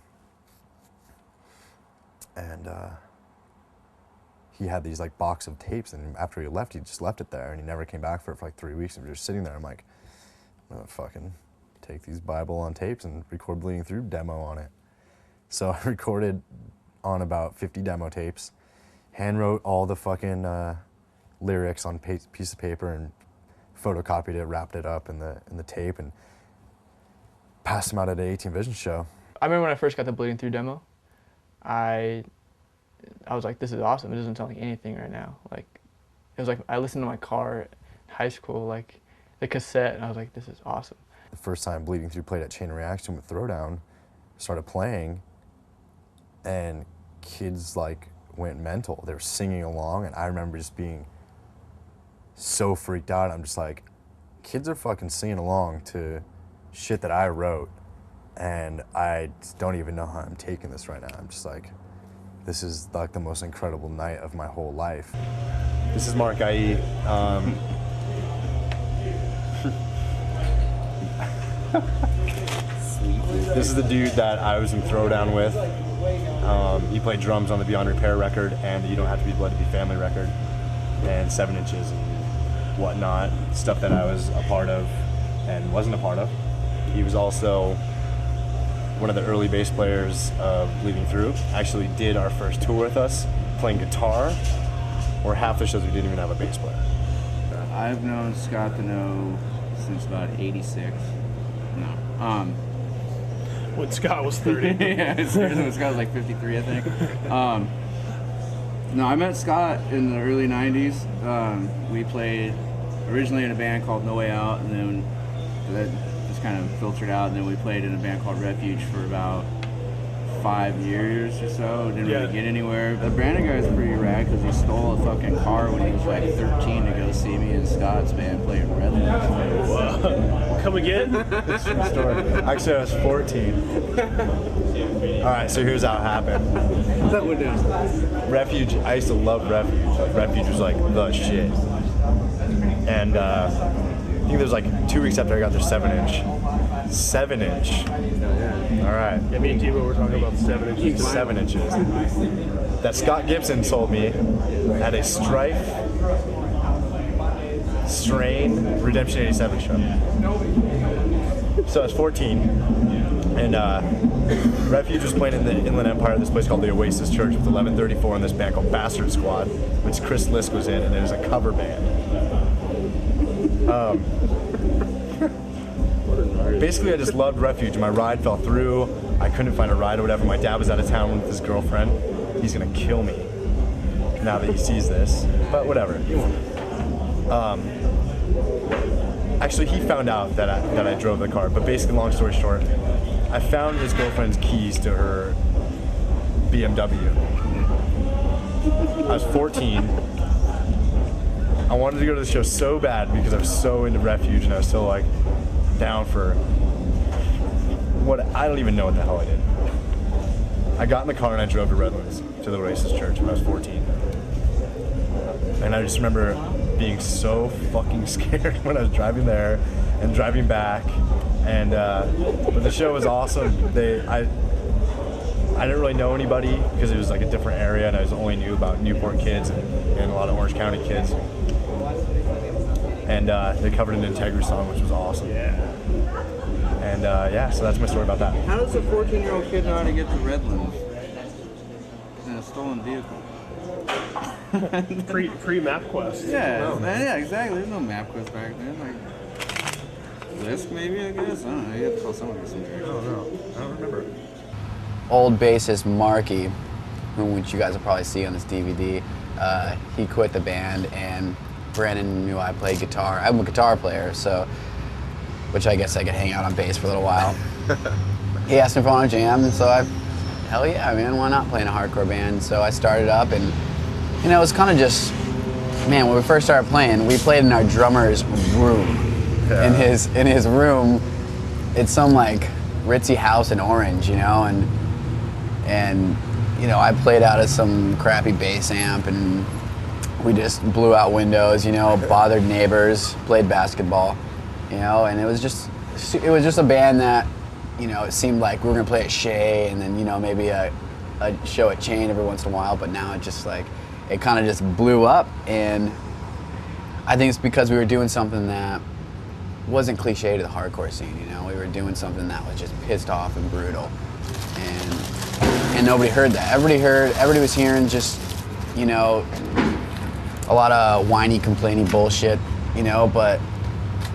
and he had these like box of tapes, and after he left, he just left it there, and he never came back for it for like 3 weeks, and we were just sitting there. I'm like, I'm gonna fucking take these Bible on tapes and record Bleeding Through demo on it. So I recorded on about 50 demo tapes, hand wrote all the fucking lyrics on piece of paper and photocopied it, wrapped it up in the tape, and passed them out at an 18 Vision show. I remember when I first got the Bleeding Through demo, I was like, this is awesome. It doesn't sound like anything right now. Like, it was like I listened to my car in high school, like the cassette, and I was like, this is awesome. The first time Bleeding Through played at Chain Reaction with Throwdown, started playing, and kids like went mental. They were singing along, and I remember just being so freaked out. I'm just like, kids are fucking singing along to shit that I wrote, and I don't even know how I'm taking this right now. I'm just like, this is like the most incredible night of my whole life. This is Mark IE. This is the dude that I was in Throwdown with. He played drums on the Beyond Repair record and the You Don't Have to Be Blood to Be Family record, and 7 Inches and whatnot, stuff that I was a part of and wasn't a part of. He was also one of the early bass players of Bleeding Through. Actually did our first tour with us, playing guitar, or half the shows we didn't even have a bass player. I've known Scott Deneau since about '86. No. When Scott was 30. Yeah, when Scott was like 53, I think. No, I met Scott in the early '90s. We played originally in a band called No Way Out, and then that just kind of filtered out. And then we played in a band called Refuge for about 5 years or so. Didn't really get anywhere. The Brandon guy is pretty rad because he stole stole a fucking car when he was like 13 to go see me and Scott's band play in Redlands. Come again? It's a true story. Actually, I was 14. All right, so here's how it happened. That went down. Refuge, I used to love Refuge. Like, Refuge was like the shit. And I think it was like 2 weeks after I got their 7-inch. 7-inch. All right. Yeah, me and Tebow were talking about the 7 inches. 7 inches. That Scott Gibson sold me at a Strife Strain Redemption 87 show. So I was 14, and Refuge was playing in the Inland Empire at this place called the Oasis Church with 1134 and this band called Bastard Squad, which Chris Lisk was in, and it was a cover band. Basically, I just loved Refuge. My ride fell through. I couldn't find a ride or whatever. My dad was out of town with his girlfriend. He's gonna kill me now that he sees this, but whatever. Actually, he found out that I drove the car, but basically, long story short, I found his girlfriend's keys to her BMW. I was 14. I wanted to go to the show so bad because I was so into Refuge and I was so like down for what, I don't even know what the hell I did. I got in the car and I drove to Redlands, to the Oasis Church when I was 14. And I just remember being so fucking scared when I was driving there and driving back. And but the show was awesome. I didn't really know anybody because it was like a different area, and I only knew about Newport kids and a lot of Orange County kids. And they covered an Integrity song, which was awesome. Yeah. And yeah, so that's my story about that. How does a 14-year-old kid know how to get to Redlands in a stolen vehicle? Pre MapQuest. Yeah, yeah, exactly. There's no MapQuest back then. Like Lisk, maybe, I guess. I don't know. You have to call someone some directions. I don't know. I don't remember. Old bassist Marky, which you guys will probably see on this DVD, he quit the band, and Brandon knew I played guitar. I'm a guitar player, so, which I guess I could hang out on bass for a little while. He asked me if I wanted to jam, and so hell yeah, man, why not play in a hardcore band? So I started up, and you know, it was kind of just, man, when we first started playing, we played in our drummer's room. Yeah. In his room, it's some like ritzy house in Orange, you know, and you know, I played out of some crappy bass amp, and we just blew out windows, you know, bothered neighbors, played basketball, you know, and it was just a band that, you know, it seemed like we were gonna play at Shea, and then, you know, maybe a show at Chain every once in a while, but now it just like, it kind of just blew up, and I think it's because we were doing something that wasn't cliche to the hardcore scene, you know. We were doing something that was just pissed off and brutal, and nobody heard that. Everybody was hearing just, you know, a lot of whiny, complaining bullshit, you know. But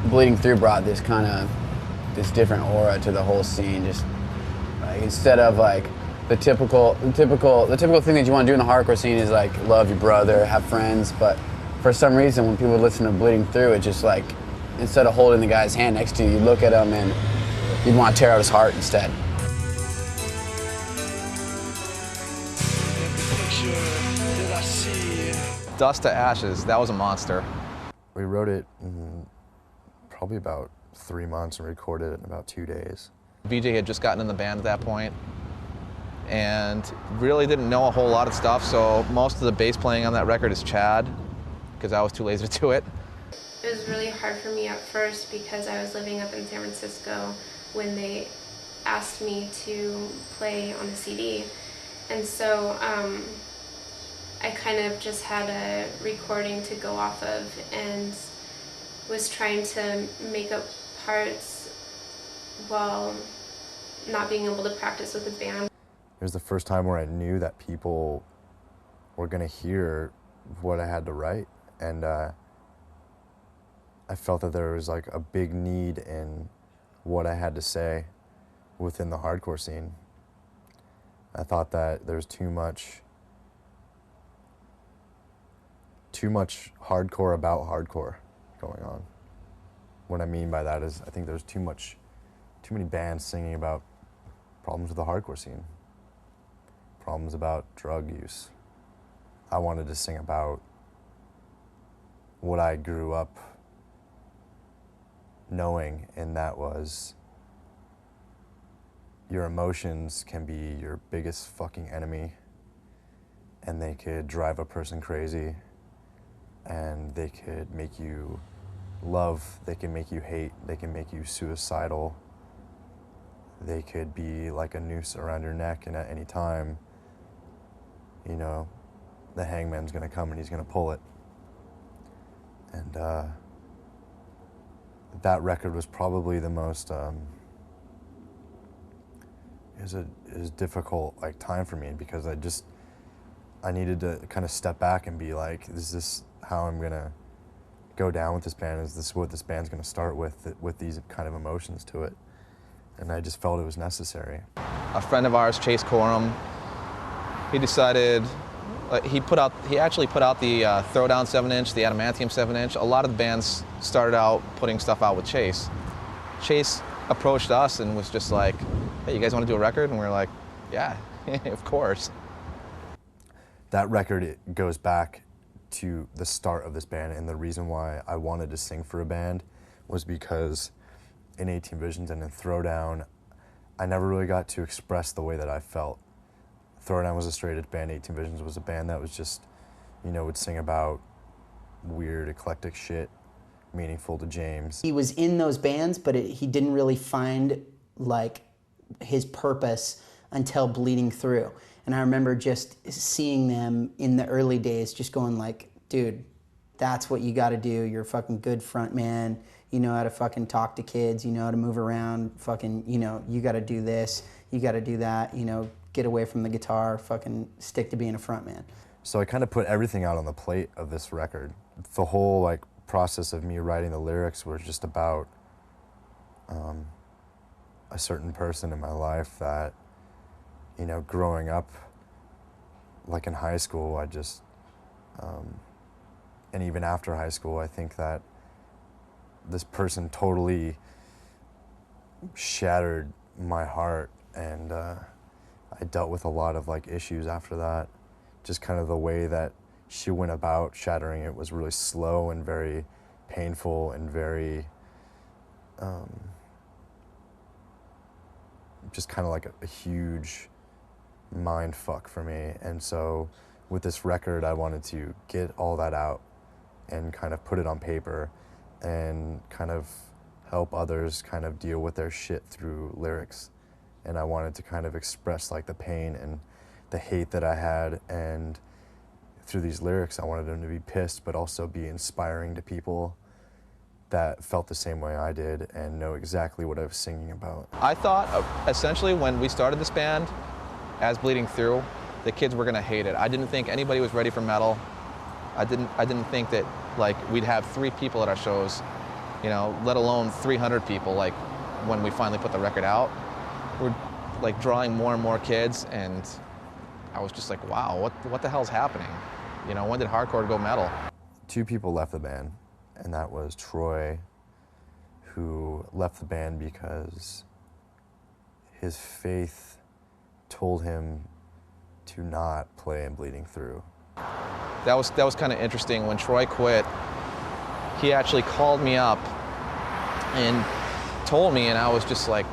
Bleeding Through brought this different aura to the whole scene. Just like, instead of like the typical thing that you want to do in the hardcore scene is like love your brother, have friends, but for some reason when people listen to Bleeding Through, it just like, instead of holding the guy's hand next to you, you look at him and you'd want to tear out his heart instead. Dust to Ashes, that was a monster. We wrote it in probably about 3 months and recorded it in about 2 days. BJ had just gotten in the band at that point and really didn't know a whole lot of stuff, so most of the bass playing on that record is Chad, because I was too lazy to do it. It was really hard for me at first because I was living up in San Francisco when they asked me to play on the CD. And so I kind of just had a recording to go off of and was trying to make up parts while not being able to practice with the band. It was the first time where I knew that people were gonna hear what I had to write, and I felt that there was like a big need in what I had to say within the hardcore scene. I thought that there's too much hardcore about hardcore going on. What I mean by that is I think there's too many bands singing about problems with the hardcore scene, problems about drug use, I wanted to sing about what I grew up knowing, and that was your emotions can be your biggest fucking enemy, and they could drive a person crazy, and they could make you love, they can make you hate, they can make you suicidal, they could be like a noose around your neck, and at any time, you know, the hangman's gonna come and he's gonna pull it. And that record was probably the most, it was a difficult like time for me, because I needed to kind of step back and be like, is this how I'm gonna go down with this band? Is this what this band's gonna start with these kind of emotions to it? And I just felt it was necessary. A friend of ours, Chase Corum, he decided, he actually put out the Throwdown 7-inch, the Adamantium 7-inch. A lot of the bands started out putting stuff out with Chase. Chase approached us and was just like, hey, you guys want to do a record? And we were like, yeah, of course. That record, it goes back to the start of this band, and the reason why I wanted to sing for a band was because in 18 Visions and in Throwdown, I never really got to express the way that I felt. Throwdown was a straight edge band, 18 Visions was a band that was just, you know, would sing about weird, eclectic shit, meaningful to James. He was in those bands, but he didn't really find like his purpose until Bleeding Through. And I remember just seeing them in the early days, just going like, dude, that's what you gotta do. You're a fucking good front man. You know how to fucking talk to kids. You know how to move around. Fucking, you know, you gotta do this. You gotta do that. You know, get away from the guitar. Fucking stick to being a front man. So I kind of put everything out on the plate of this record. The whole like process of me writing the lyrics was just about a certain person in my life that, you know, growing up, like in high school, I just, and even after high school, I think that this person totally shattered my heart, and I dealt with a lot of like issues after that. Just kind of the way that she went about shattering it was really slow and very painful and very, just kind of like a huge mind fuck for me. And so with this record, I wanted to get all that out and kind of put it on paper and kind of help others kind of deal with their shit through lyrics. And I wanted to kind of express like the pain and the hate that I had, and through these lyrics I wanted them to be pissed but also be inspiring to people that felt the same way I did and know exactly what I was singing about. I thought essentially when we started this band as Bleeding Through, the kids were gonna hate it. I didn't think anybody was ready for metal. I didn't think that like we'd have 3 people at our shows, you know, let alone 300 people like when we finally put the record out. We're like drawing more and more kids, and I was just like, wow, what the hell's happening? You know, when did hardcore go metal? 2 people left the band, and that was Troy, who left the band because his faith told him to not play in Bleeding Through. That was kind of interesting. When Troy quit, he actually called me up and told me, and I was just like,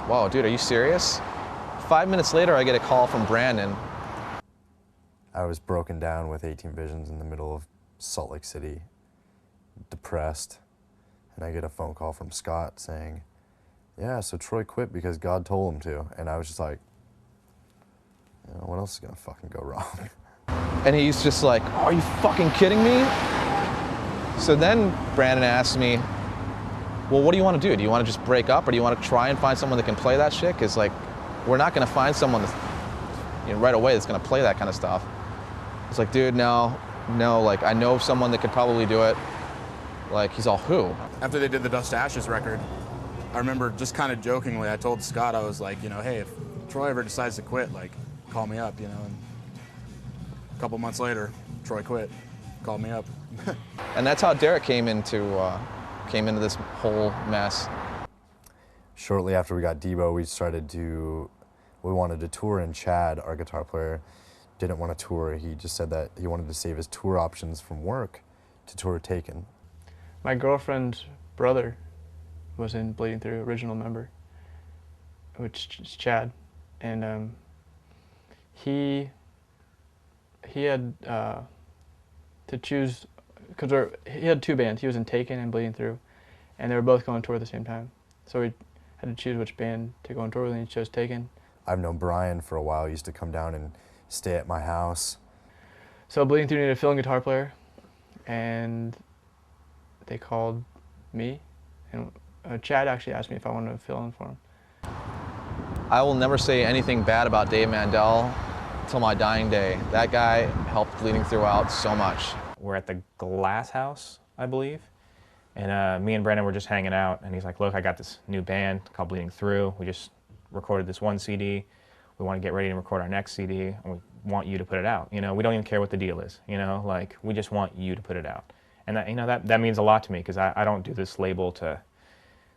whoa, dude, are you serious? 5 minutes later, I get a call from Brandon. I was broken down with 18 Visions in the middle of Salt Lake City, depressed, and I get a phone call from Scott saying, yeah, so Troy quit because God told him to. And I was just like, you know, what else is gonna fucking go wrong? And he's just like, are you fucking kidding me? So then Brandon asked me, well, what do you want to do? Do you want to just break up, or do you want to try and find someone that can play that shit? Because like, we're not gonna find someone that's, you know, right away that's gonna play that kind of stuff. It's like, dude, no, like I know someone that could probably do it. Like, he's all, who? After they did the Dust to Ashes record, I remember just kind of jokingly, I told Scott, I was like, you know, hey, if Troy ever decides to quit, like, call me up, you know. And a couple months later, Troy quit, called me up. And that's how Derek came into this whole mess. Shortly after we got Debo, we wanted to tour, and Chad, our guitar player, didn't want to tour. He just said that he wanted to save his tour options from work to tour Taken. My girlfriend's brother was in Bleeding Through, original member, which is Chad, and he had to choose, because he had 2 bands. He was in Taken and Bleeding Through, and they were both going on tour at the same time. So he had to choose which band to go on tour with, and he chose Taken. I've known Brian for a while. He used to come down and stay at my house. So Bleeding Through needed a fill-in guitar player, and they called me, and Chad actually asked me if I wanted to fill in for him. I will never say anything bad about Dave Mandel till my dying day. That guy helped Bleeding Through out so much. We're at the Glass House, I believe, and me and Brandon were just hanging out, and he's like, look, I got this new band called Bleeding Through. We just recorded this 1 CD. We want to get ready to record our next CD, and we want you to put it out. You know, we don't even care what the deal is, you know, like, we just want you to put it out. And that, you know, that means a lot to me, because I don't do this label to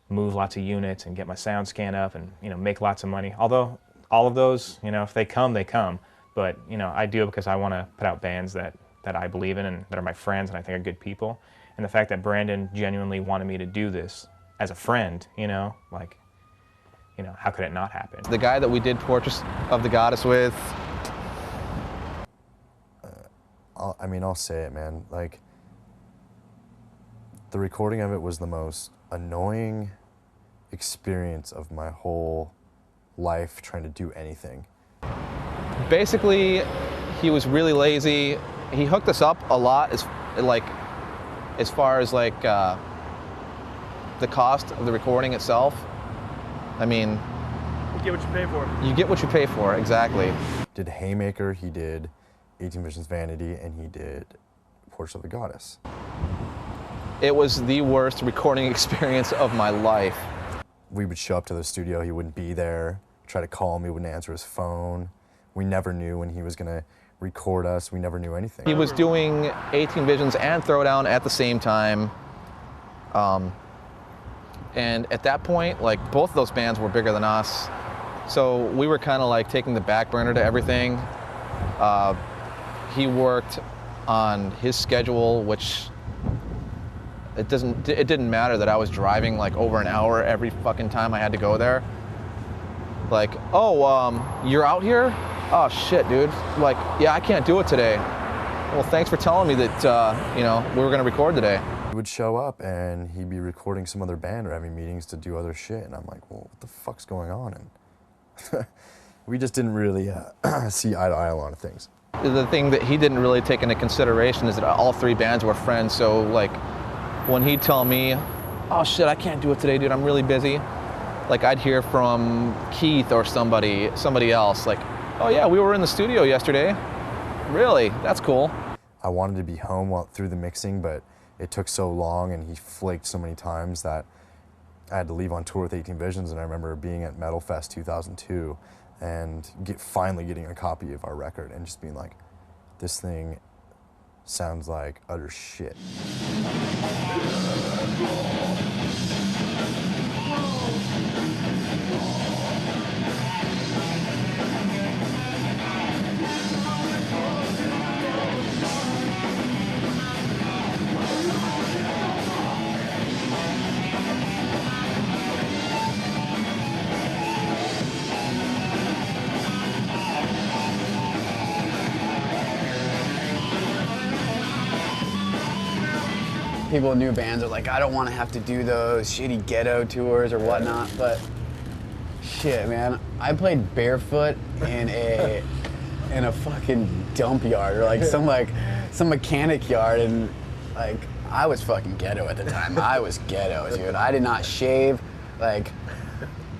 move lots of units and get my sound scan up and, you know, make lots of money. Although all of those, you know, if they come, they come. But, you know, I do it because I want to put out bands that I believe in and that are my friends and I think are good people. And the fact that Brandon genuinely wanted me to do this as a friend, you know, like, you know, how could it not happen? The guy that we did Portraits of the Goddess with. I'll say it, man. Like, the recording of it was the most annoying experience of my whole life trying to do anything. Basically, he was really lazy. He hooked us up a lot as far as the cost of the recording itself. I mean, you get what you pay for. You get what you pay for, exactly. Did Haymaker, he did 18 Visions Vanity, and he did Portrait of the Goddess. It was the worst recording experience of my life. We would show up to the studio, he wouldn't be there, try to call him, he wouldn't answer his phone. We never knew when he was gonna record us, we never knew anything. He was doing 18 Visions and Throwdown at the same time. And at that point, like, both of those bands were bigger than us. So we were kind of like taking the back burner to everything. He worked on his schedule, which it didn't matter that I was driving like over an hour every fucking time I had to go there. Like, oh, you're out here? Oh shit, dude. Like, yeah, I can't do it today. Well, thanks for telling me that, you know, we were gonna record today. He would show up and he'd be recording some other band or having meetings to do other shit, and I'm like, well, what the fuck's going on? And we just didn't really see eye to eye on a lot of things. The thing that he didn't really take into consideration is that all 3 bands were friends, so like, when he'd tell me, oh shit, I can't do it today, dude, I'm really busy. Like, I'd hear from Keith or somebody else, like, oh yeah, we were in the studio yesterday. Really? That's cool. I wanted to be home through the mixing, but it took so long and he flaked so many times that I had to leave on tour with 18 Visions, and I remember being at Metal Fest 2002 and finally getting a copy of our record and just being like, this thing sounds like utter shit. People in new bands are like, I don't want to have to do those shitty ghetto tours or whatnot, but shit, man, I played barefoot in a fucking dump yard or like some mechanic yard, and like I was fucking ghetto at the time. I was ghetto, dude. I did not shave, like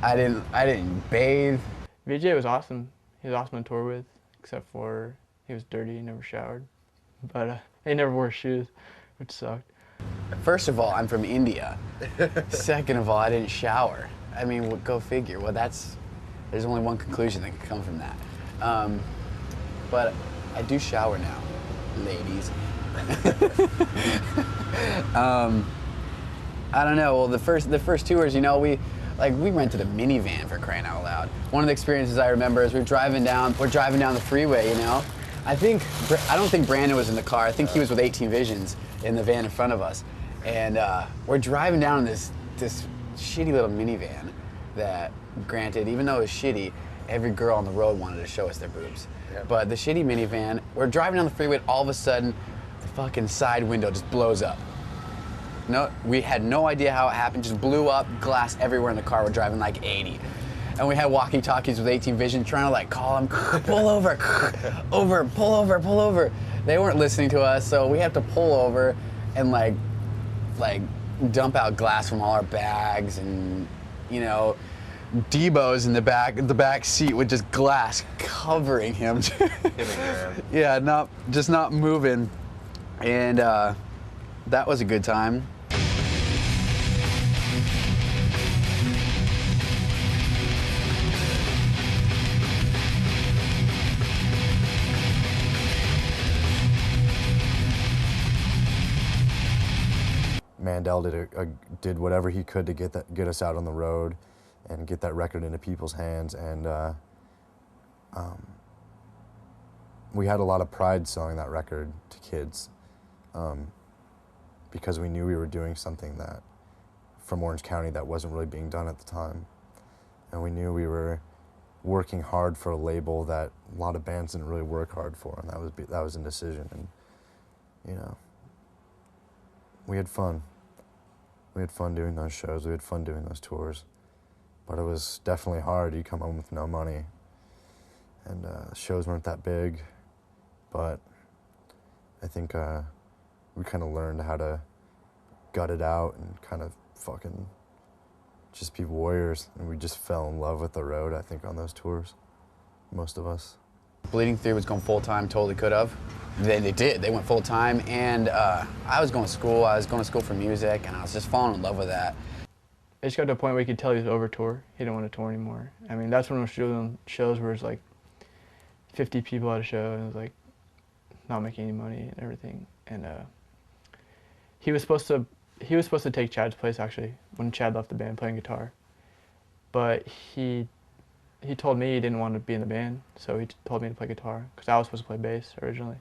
I didn't bathe. VJ was awesome. He was awesome to tour with, except for he was dirty, he never showered, but he never wore shoes, which sucked. First of all, I'm from India. Second of all, I didn't shower. I mean, go figure. Well, there's only one conclusion that can come from that. But I do shower now, ladies. I don't know. Well, the first tours, you know, we rented a minivan, for crying out loud. One of the experiences I remember is we're driving down the freeway, you know, I don't think Brandon was in the car. I think he was with 18 Visions in the van in front of us. And we're driving down in this shitty little minivan that, granted, even though it was shitty, every girl on the road wanted to show us their boobs. Yep. But the shitty minivan, we're driving down the freeway, all of a sudden, the fucking side window just blows up. No, we had no idea how it happened, just blew up, glass everywhere in the car. We're driving like 80. And we had walkie-talkies with 18 Vision trying to like call them, pull over, pull over. They weren't listening to us, so we had to pull over and like dump out glass from all our bags, and you know, Debo's in the back seat with just glass covering him. Yeah, just not moving. And that was a good time. Mandel did whatever he could to get us out on the road and get that record into people's hands, and we had a lot of pride selling that record to kids because we knew we were doing something that from Orange County that wasn't really being done at the time, and we knew we were working hard for a label that a lot of bands didn't really work hard for, and that was a decision. And you know, we had fun. We had fun doing those shows. We had fun doing those tours. But it was definitely hard. You come home with no money. And shows weren't that big. But I think we kind of learned how to gut it out and kind of fucking just be warriors. And we just fell in love with the road, I think, on those tours. Most of us. Bleeding Through was going full-time, totally could have. They did. They went full-time, and I was going to school. I was going to school for music, and I was just falling in love with that. It just got to a point where you could tell he was over tour. He didn't want to tour anymore. I mean, that's when we were doing shows where it's like 50 people at a show, and it was like not making any money and everything. And he was supposed to take Chad's place, actually, when Chad left the band playing guitar. But he told me he didn't want to be in the band, so he told me to play guitar, because I was supposed to play bass originally.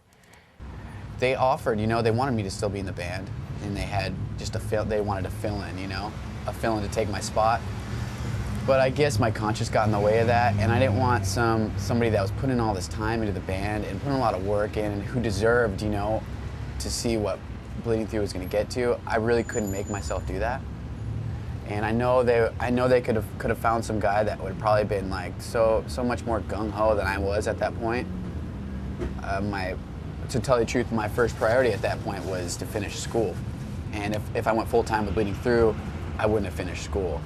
They offered, you know, they wanted me to still be in the band, and they had just they wanted to fill in, you know, a fill-in to take my spot. But I guess my conscience got in the way of that, and I didn't want somebody that was putting all this time into the band and putting a lot of work in, and who deserved, you know, to see what Bleeding Through was going to get to. I really couldn't make myself do that. And I know they could have found some guy that would have probably been like so much more gung-ho than I was at that point. To tell you the truth, my first priority at that point was to finish school. And if I went full-time with Bleeding Through, I wouldn't have finished school.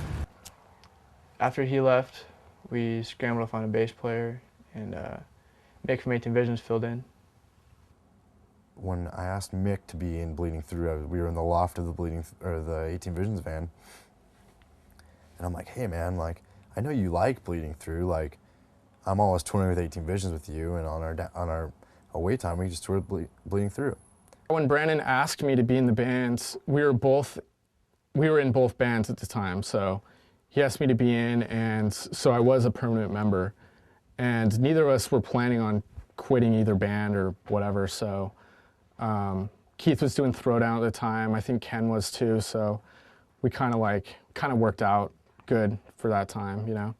After he left, we scrambled to find a bass player, and Mick from 18 Visions filled in. When I asked Mick to be in Bleeding Through, we were in the loft of the 18 Visions van. And I'm like, hey man, like, I know you like Bleeding Through, like, I'm always touring with 18 Visions with you, and on our away time, we just toured Bleeding Through. When Brandon asked me to be in the band, we were in both bands at the time, so he asked me to be in, and so I was a permanent member. And neither of us were planning on quitting either band or whatever, so Keith was doing Throwdown at the time, I think Ken was too, so we kind of worked out good for that time, you know.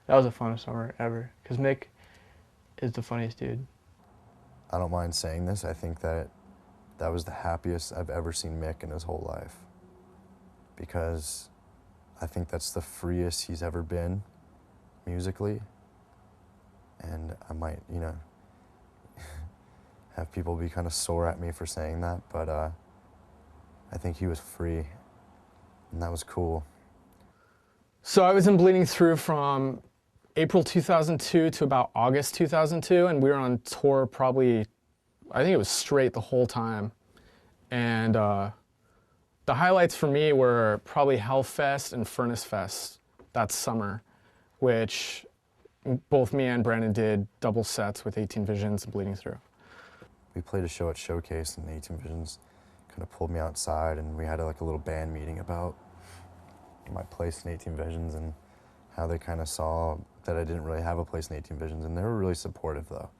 That was the funnest summer ever, because Mick is the funniest dude. I don't mind saying this, I think that was the happiest I've ever seen Mick in his whole life, because I think that's the freest he's ever been musically, and I might, you know, have people be kind of sore at me for saying that, but I think he was free, and that was cool. So I was in Bleeding Through from April 2002 to about August 2002, and we were on tour probably, I think it was straight the whole time. And the highlights for me were probably Hellfest and Furnace Fest that summer, which both me and Brandon did double sets with 18 Visions and Bleeding Through. We played a show at Showcase, and 18 Visions kind of pulled me outside, and we had like a little band meeting about my place in 18 Visions and how they kind of saw that I didn't really have a place in 18 Visions, and they were really supportive though.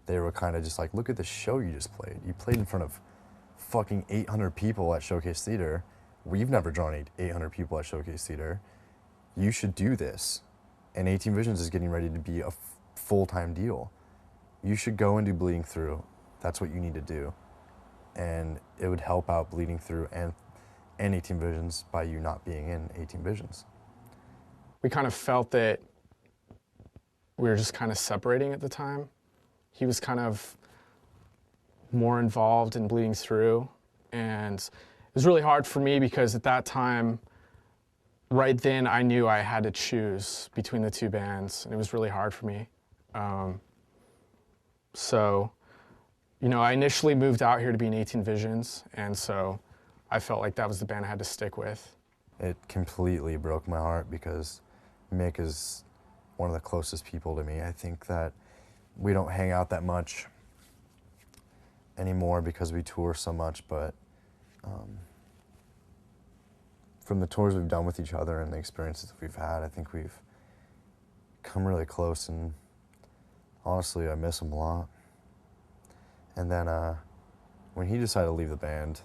they were kind of just like, look at the show you just played. You played in front of fucking 800 people at Showcase Theater. We've never drawn 800 people at Showcase Theater. You should do this. And 18 Visions is getting ready to be a full-time deal. You should go and do Bleeding Through. That's what you need to do. And it would help out Bleeding Through and 18 Visions by you not being in 18 Visions. We kind of felt that we were just kind of separating at the time. He was kind of more involved in Bleeding Through, and it was really hard for me because at that time, right then, I knew I had to choose between the two bands, and it was really hard for me. So, you know, I initially moved out here to be in 18 Visions, and so I felt like that was the band I had to stick with. It completely broke my heart because Mick is one of the closest people to me. I think that we don't hang out that much anymore because we tour so much, but from the tours we've done with each other and the experiences that we've had, I think we've come really close, and honestly, I miss him a lot. And then when he decided to leave the band,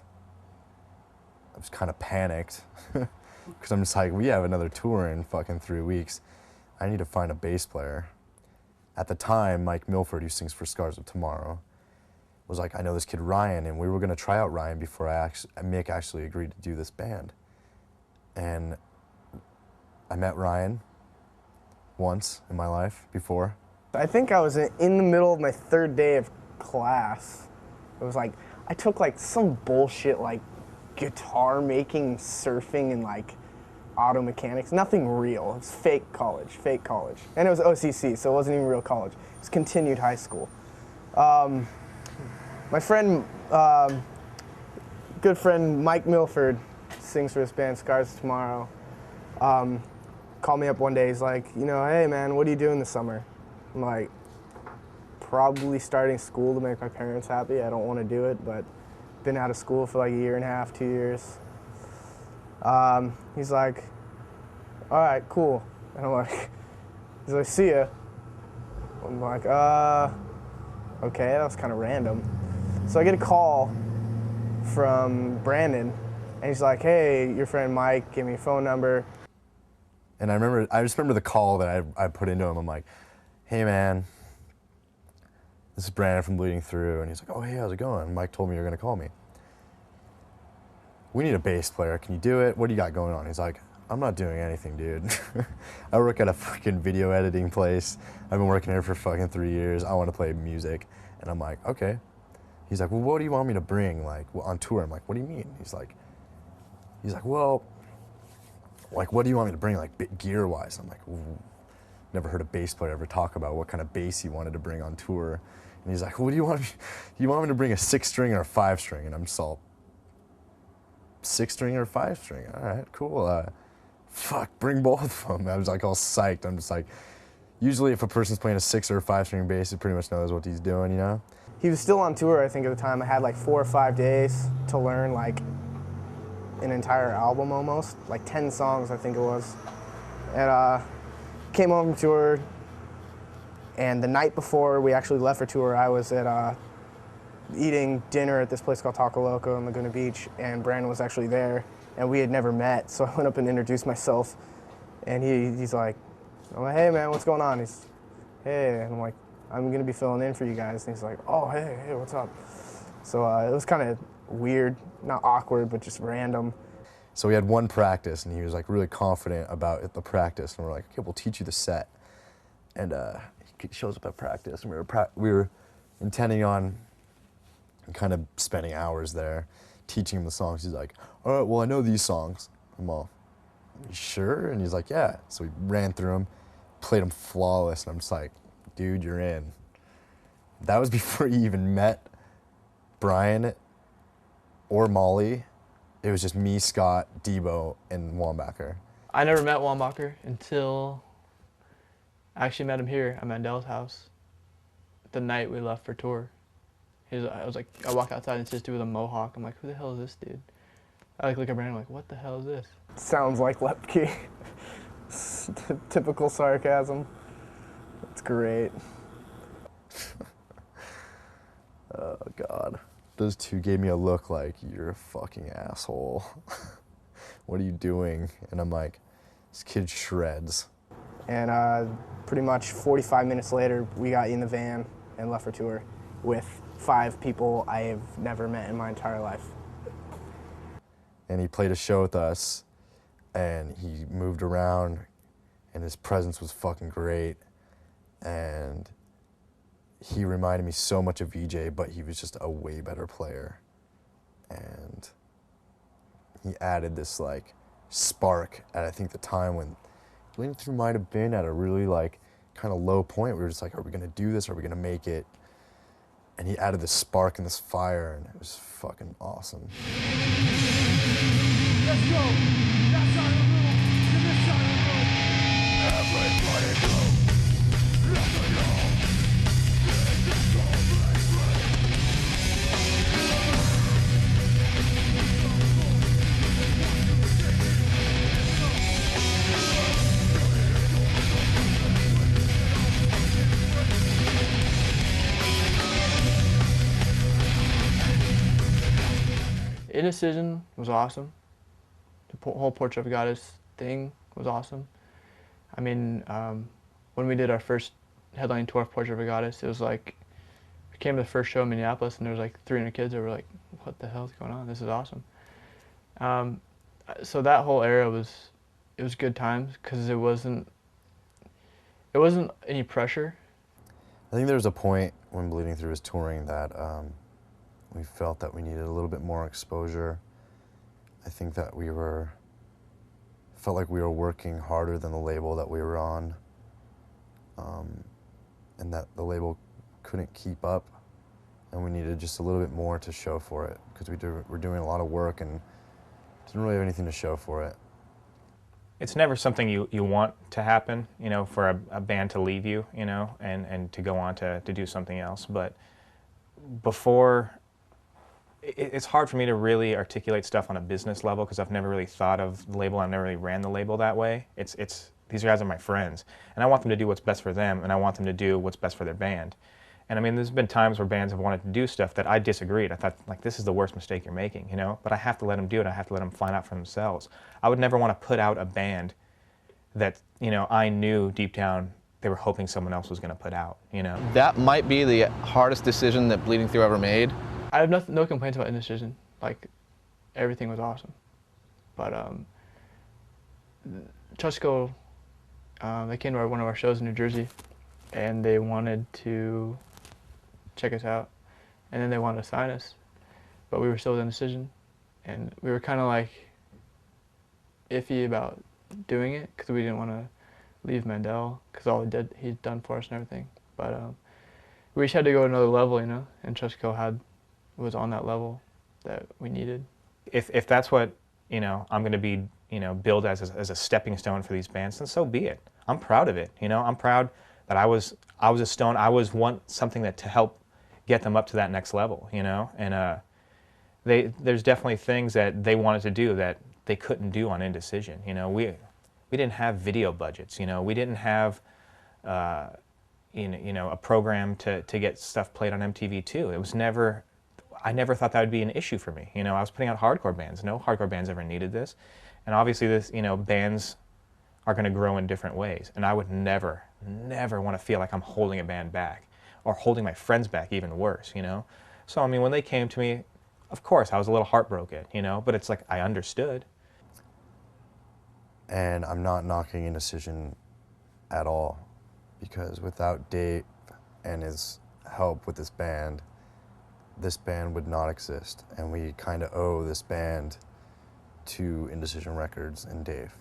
I was kind of panicked because I'm just like, we have another tour in fucking 3 weeks. I need to find a bass player. At the time, Mike Milford, who sings for Scars of Tomorrow, was like, I know this kid Ryan, and we were gonna try out Ryan before Mick actually agreed to do this band. And I met Ryan once in my life before. I think I was in the middle of my 3rd day of class. It was like, I took like some bullshit like guitar making, surfing, and like auto mechanics. Nothing real. It's fake college. And it was OCC, so it wasn't even real college. It was continued high school. My friend, good friend Mike Milford, sings for this band, Scars of Tomorrow, called me up one day. He's like, you know, hey man, what are you doing this summer? I'm like, probably starting school to make my parents happy. I don't want to do it, but been out of school for like 1.5 years, 2 years. He's like, all right, cool. And I'm like, he's like, see ya. I'm like, okay, that was kind of random. So I get a call from Brandon, and he's like, hey, your friend Mike gave me a phone number. And I just remember the call that I put into him. I'm like, hey man, this is Brandon from Bleeding Through. And he's like, oh hey, how's it going? Mike told me you're gonna call me. We need a bass player, can you do it? What do you got going on? He's like, I'm not doing anything, dude. I work at a fucking video editing place. I've been working here for fucking 3 years. I want to play music. And I'm like, okay. He's like, well, what do you want me to bring, like, on tour? I'm like, what do you mean? He's like, well, like, what do you want me to bring, like, gear-wise? I'm like, ooh. Never heard a bass player ever talk about what kind of bass he wanted to bring on tour. And he's like, what do you want me? You want me to bring a 6-string or a 5-string? And I'm just all, 6-string or 5-string? All right, cool. Fuck, bring both of them. I was like all psyched. I'm just like, usually if a person's playing a 6 or a 5-string bass, he pretty much knows what he's doing, you know? He was still on tour, I think, at the time. I had like 4 or 5 days to learn like an entire album almost, like 10 songs, I think it was. And came home from tour, and the night before we actually left for tour, I was at eating dinner at this place called Taco Loco in Laguna Beach, and Brandon was actually there, and we had never met, so I went up and introduced myself, and he's like, I'm like, hey man, what's going on? He's, hey, and I'm like, I'm gonna be filling in for you guys, and he's like, oh, hey, what's up? So it was kind of weird, not awkward, but just random. So we had one practice, and he was like really confident about the practice, and we're like, okay, we'll teach you the set. And he shows up at practice, and we were intending on kind of spending hours there, teaching him the songs. He's like, all right, well, I know these songs. I'm all, you sure? And he's like, yeah. So we ran through them, played them flawless, and I'm just like, dude, you're in. That was before he even met Brian or Molly. It was just me, Scott, Debo, and Wambacher. I never met Wambacher until I actually met him here at Mandel's house the night we left for tour. I walked outside and it's this dude with a mohawk. I'm like, who the hell is this dude? I look at Brandon, like, what the hell is this? Sounds like Lepke. Typical sarcasm. It's great. Oh God. Those two gave me a look like, you're a fucking asshole. What are you doing? And I'm like, this kid shreds. And pretty much 45 minutes later, we got in the van and left for tour with 5 people I have never met in my entire life. And he played a show with us, and he moved around, and his presence was fucking great. And he reminded me so much of VJ, but he was just a way better player. And he added this like spark at I think the time when Bleeding Through might have been at a really like kind of low point. We were just like, are we gonna do this? Are we gonna make it? And he added this spark and this fire, and it was fucking awesome. Let's go. That side of the room to this side of the room. Everybody go. Let me know. Indecision was awesome. The whole Portrait of a Goddess thing was awesome. I mean, when we did our first headline tour of Portrait of a Goddess, it was like, we came to the first show in Minneapolis and there was like 300 kids that were like, what the hell's going on? This is awesome. So that whole era it was good times because it wasn't any pressure. I think there was a point when Bleeding Through was touring that we felt that we needed a little bit more exposure. I think that felt like we were working harder than the label that we were on, and that the label couldn't keep up, and we needed just a little bit more to show for it, because we're doing a lot of work and didn't really have anything to show for it. It's never something you want to happen, you know, for a band to leave you, you know, and to go on to do something else. But before, it's hard for me to really articulate stuff on a business level because I've never really thought of the label. I've never really ran the label that way. These guys are my friends, and I want them to do what's best for them, and I want them to do what's best for their band. And I mean, there's been times where bands have wanted to do stuff that I disagreed. I thought, like, this is the worst mistake you're making, you know? But I have to let them do it. I have to let them find out for themselves. I would never want to put out a band that, you know, I knew deep down they were hoping someone else was going to put out, you know? That might be the hardest decision that Bleeding Through ever made. I have no complaints about Indecision. Like, everything was awesome. But Chusco, they came to one of our shows in New Jersey, and they wanted to check us out, and then they wanted to sign us, but we were still with Indecision, and we were kind of like iffy about doing it because we didn't want to leave Mandel because all he'd done for us and everything. But we just had to go another level, you know, and Chusco was on that level that we needed. If that's what, you know, I'm going to be, you know, billed as a stepping stone for these bands, then so be it. I'm proud of it, you know. I'm proud that I was a stone. I want something to help get them up to that next level, you know. And there's definitely things that they wanted to do that they couldn't do on Indecision. You know, we didn't have video budgets. You know, we didn't have you know, a program to get stuff played on MTV2. It was never. I never thought that would be an issue for me. You know, I was putting out hardcore bands. No hardcore bands ever needed this, and obviously this, you know, bands are going to grow in different ways, and I would never want to feel like I'm holding a band back or holding my friends back, even worse, you know. So I mean, when they came to me, of course I was a little heartbroken, you know, but it's like I understood. And I'm not knocking Indecision at all, because without Dave and his help with this band would not exist, and we kind of owe this band to Indecision Records and Dave.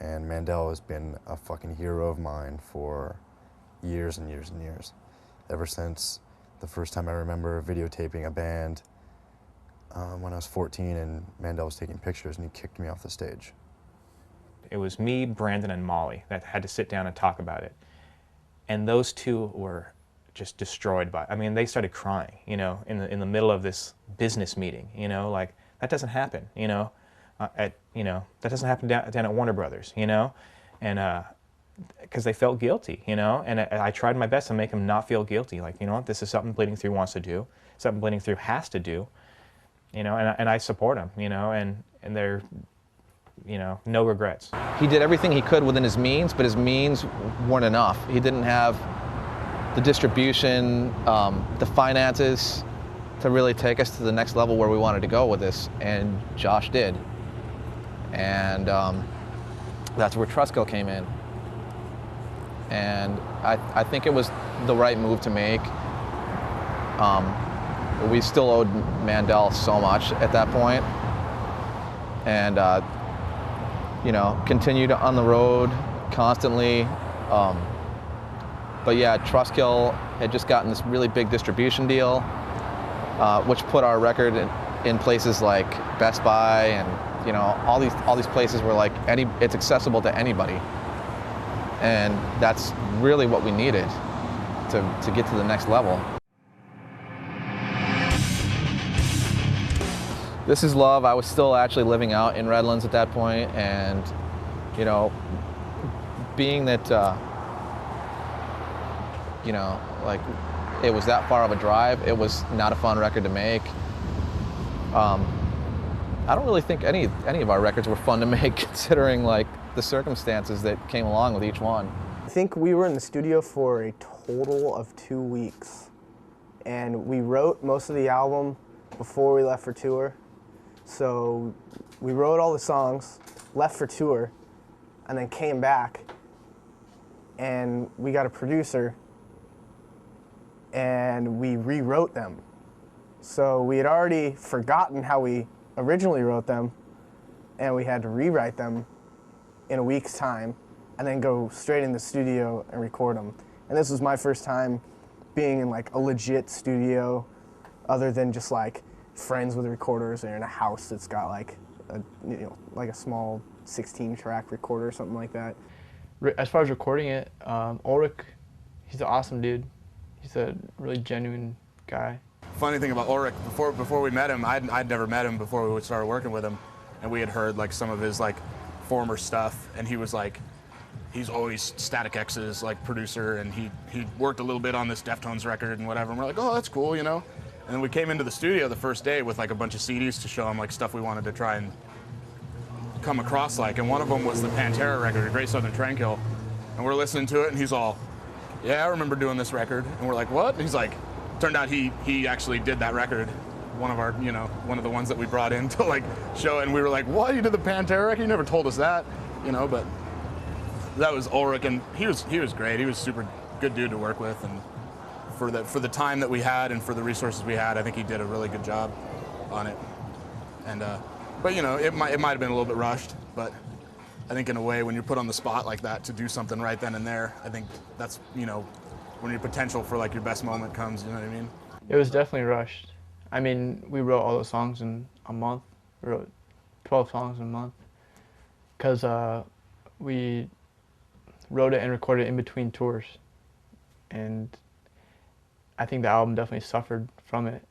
And Mandel has been a fucking hero of mine for years and years and years. Ever since the first time I remember videotaping a band when I was 14 and Mandel was taking pictures and he kicked me off the stage. It was me, Brandon, and Molly that had to sit down and talk about it. And those two were just destroyed by, I mean, they started crying, you know, in the middle of this business meeting, you know, like, that doesn't happen, you know, that doesn't happen down at Warner Brothers, you know, and because they felt guilty, you know, and I tried my best to make them not feel guilty. Like, you know what, this is something Bleeding Through wants to do, something Bleeding Through has to do, you know, and I support them, you know, and they're, you know, no regrets. He did everything he could within his means, but his means weren't enough. He didn't have the distribution, the finances to really take us to the next level where we wanted to go with this, and Josh did. And that's where Trustkill came in. And I think it was the right move to make. We still owed Mandel so much at that point. And, you know, continued on the road constantly. But yeah, Trustkill had just gotten this really big distribution deal, which put our record in places like Best Buy and, you know, all these places where like it's accessible to anybody. And that's really what we needed to get to the next level. This Is Love, I was still actually living out in Redlands at that point, and, you know, being that, you know, like, it was that far of a drive, it was not a fun record to make. I don't really think any of our records were fun to make, considering, like, the circumstances that came along with each one. I think we were in the studio for a total of 2 weeks, and we wrote most of the album before we left for tour. So we wrote all the songs, left for tour, and then came back, and we got a producer, and we rewrote them. So we had already forgotten how we originally wrote them, and we had to rewrite them in a week's time, and then go straight in the studio and record them. And this was my first time being in like a legit studio, other than just like friends with recorders or in a house that's got like a small 16-track recorder or something like that. As far as recording it, Ulrich, he's an awesome dude. He's a really genuine guy. Funny thing about Ulrich, before we met him, I'd never met him before we started working with him, and we had heard like some of his like former stuff, and he was like, he's always Static X's like producer, and he worked a little bit on this Deftones record and whatever, and we're like, oh, that's cool, you know. And then we came into the studio the first day with like a bunch of CDs to show him like stuff we wanted to try and come across like, and one of them was the Pantera record, Great Southern Train-Kill, and we're listening to it, and he's all, yeah, I remember doing this record, and we're like, what? And he's like, turned out he actually did that record, one of our, you know, one of the ones that we brought in to like show it, and we were like, what, you did the Pantera record? You never told us that, you know. But that was Ulrich, and he was great. He was super good dude to work with, and for the time that we had and for the resources we had, I think he did a really good job on it. And but you know, it might have been a little bit rushed, but I think in a way when you're put on the spot like that to do something right then and there, I think that's, you know, when your potential for like your best moment comes, you know what I mean? It was definitely rushed. I mean, we wrote all the songs in a month. We wrote 12 songs in a month, because we wrote it and recorded it in between tours, and I think the album definitely suffered from it.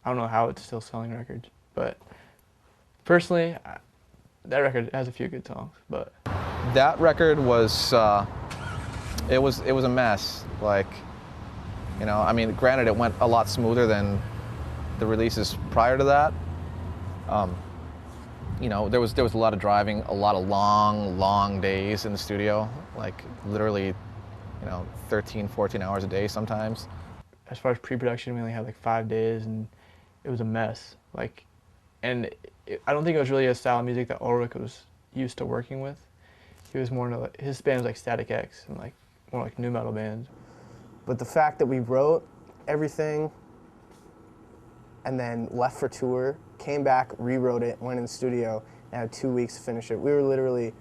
I don't know how it's still selling records, but personally, that record has a few good songs. But that record was it was a mess. Like, you know, I mean, granted, it went a lot smoother than the releases prior to that. You know, there was a lot of driving, a lot of long days in the studio, like literally, you know, 13, 14 hours a day sometimes. As far as pre-production, we only had like 5 days, and it was a mess. Like, and I don't think it was really a style of music that Ulrich was used to working with. He was more into, his band was like Static X and like more like nu metal bands. But the fact that we wrote everything and then left for tour, came back, rewrote it, went in the studio, and had 2 weeks to finish it. We were literally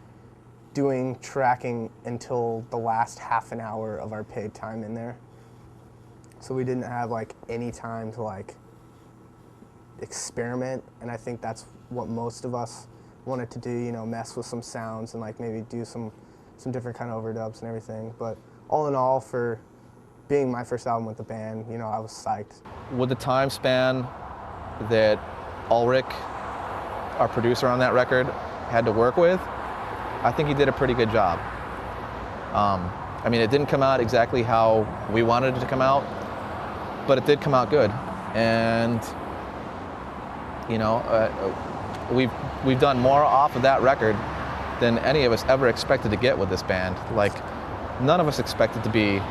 doing tracking until the last half an hour of our paid time in there. So we didn't have like any time to like experiment, and I think that's what most of us wanted to do, you know, mess with some sounds and like maybe do some different kind of overdubs and everything. But all in all, for being my first album with the band, you know, I was psyched. With the time span that Ulrich, our producer on that record, had to work with, I think he did a pretty good job. I mean, it didn't come out exactly how we wanted it to come out, but it did come out good. And you know, we've done more off of that record than any of us ever expected to get with this band. Like, none of us expected to be,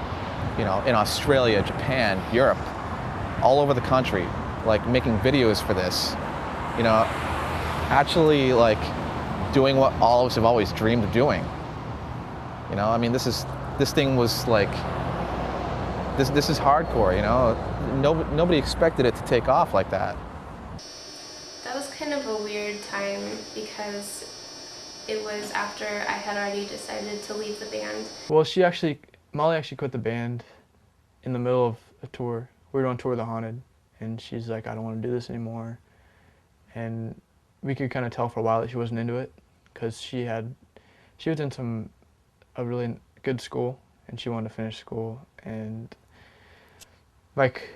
you know, in Australia, Japan, Europe, all over the country, like making videos for this. You know, actually like doing what all of us have always dreamed of doing. You know, I mean, this thing was like, this is hardcore, you know? Nobody expected it to take off like that. That was kind of a weird time because it was after I had already decided to leave the band. Well, Molly actually quit the band in the middle of a tour. We were on tour with The Haunted, and she's like, I don't want to do this anymore. And we could kind of tell for a while that she wasn't into it, because she was in a really good school, and she wanted to finish school. And like,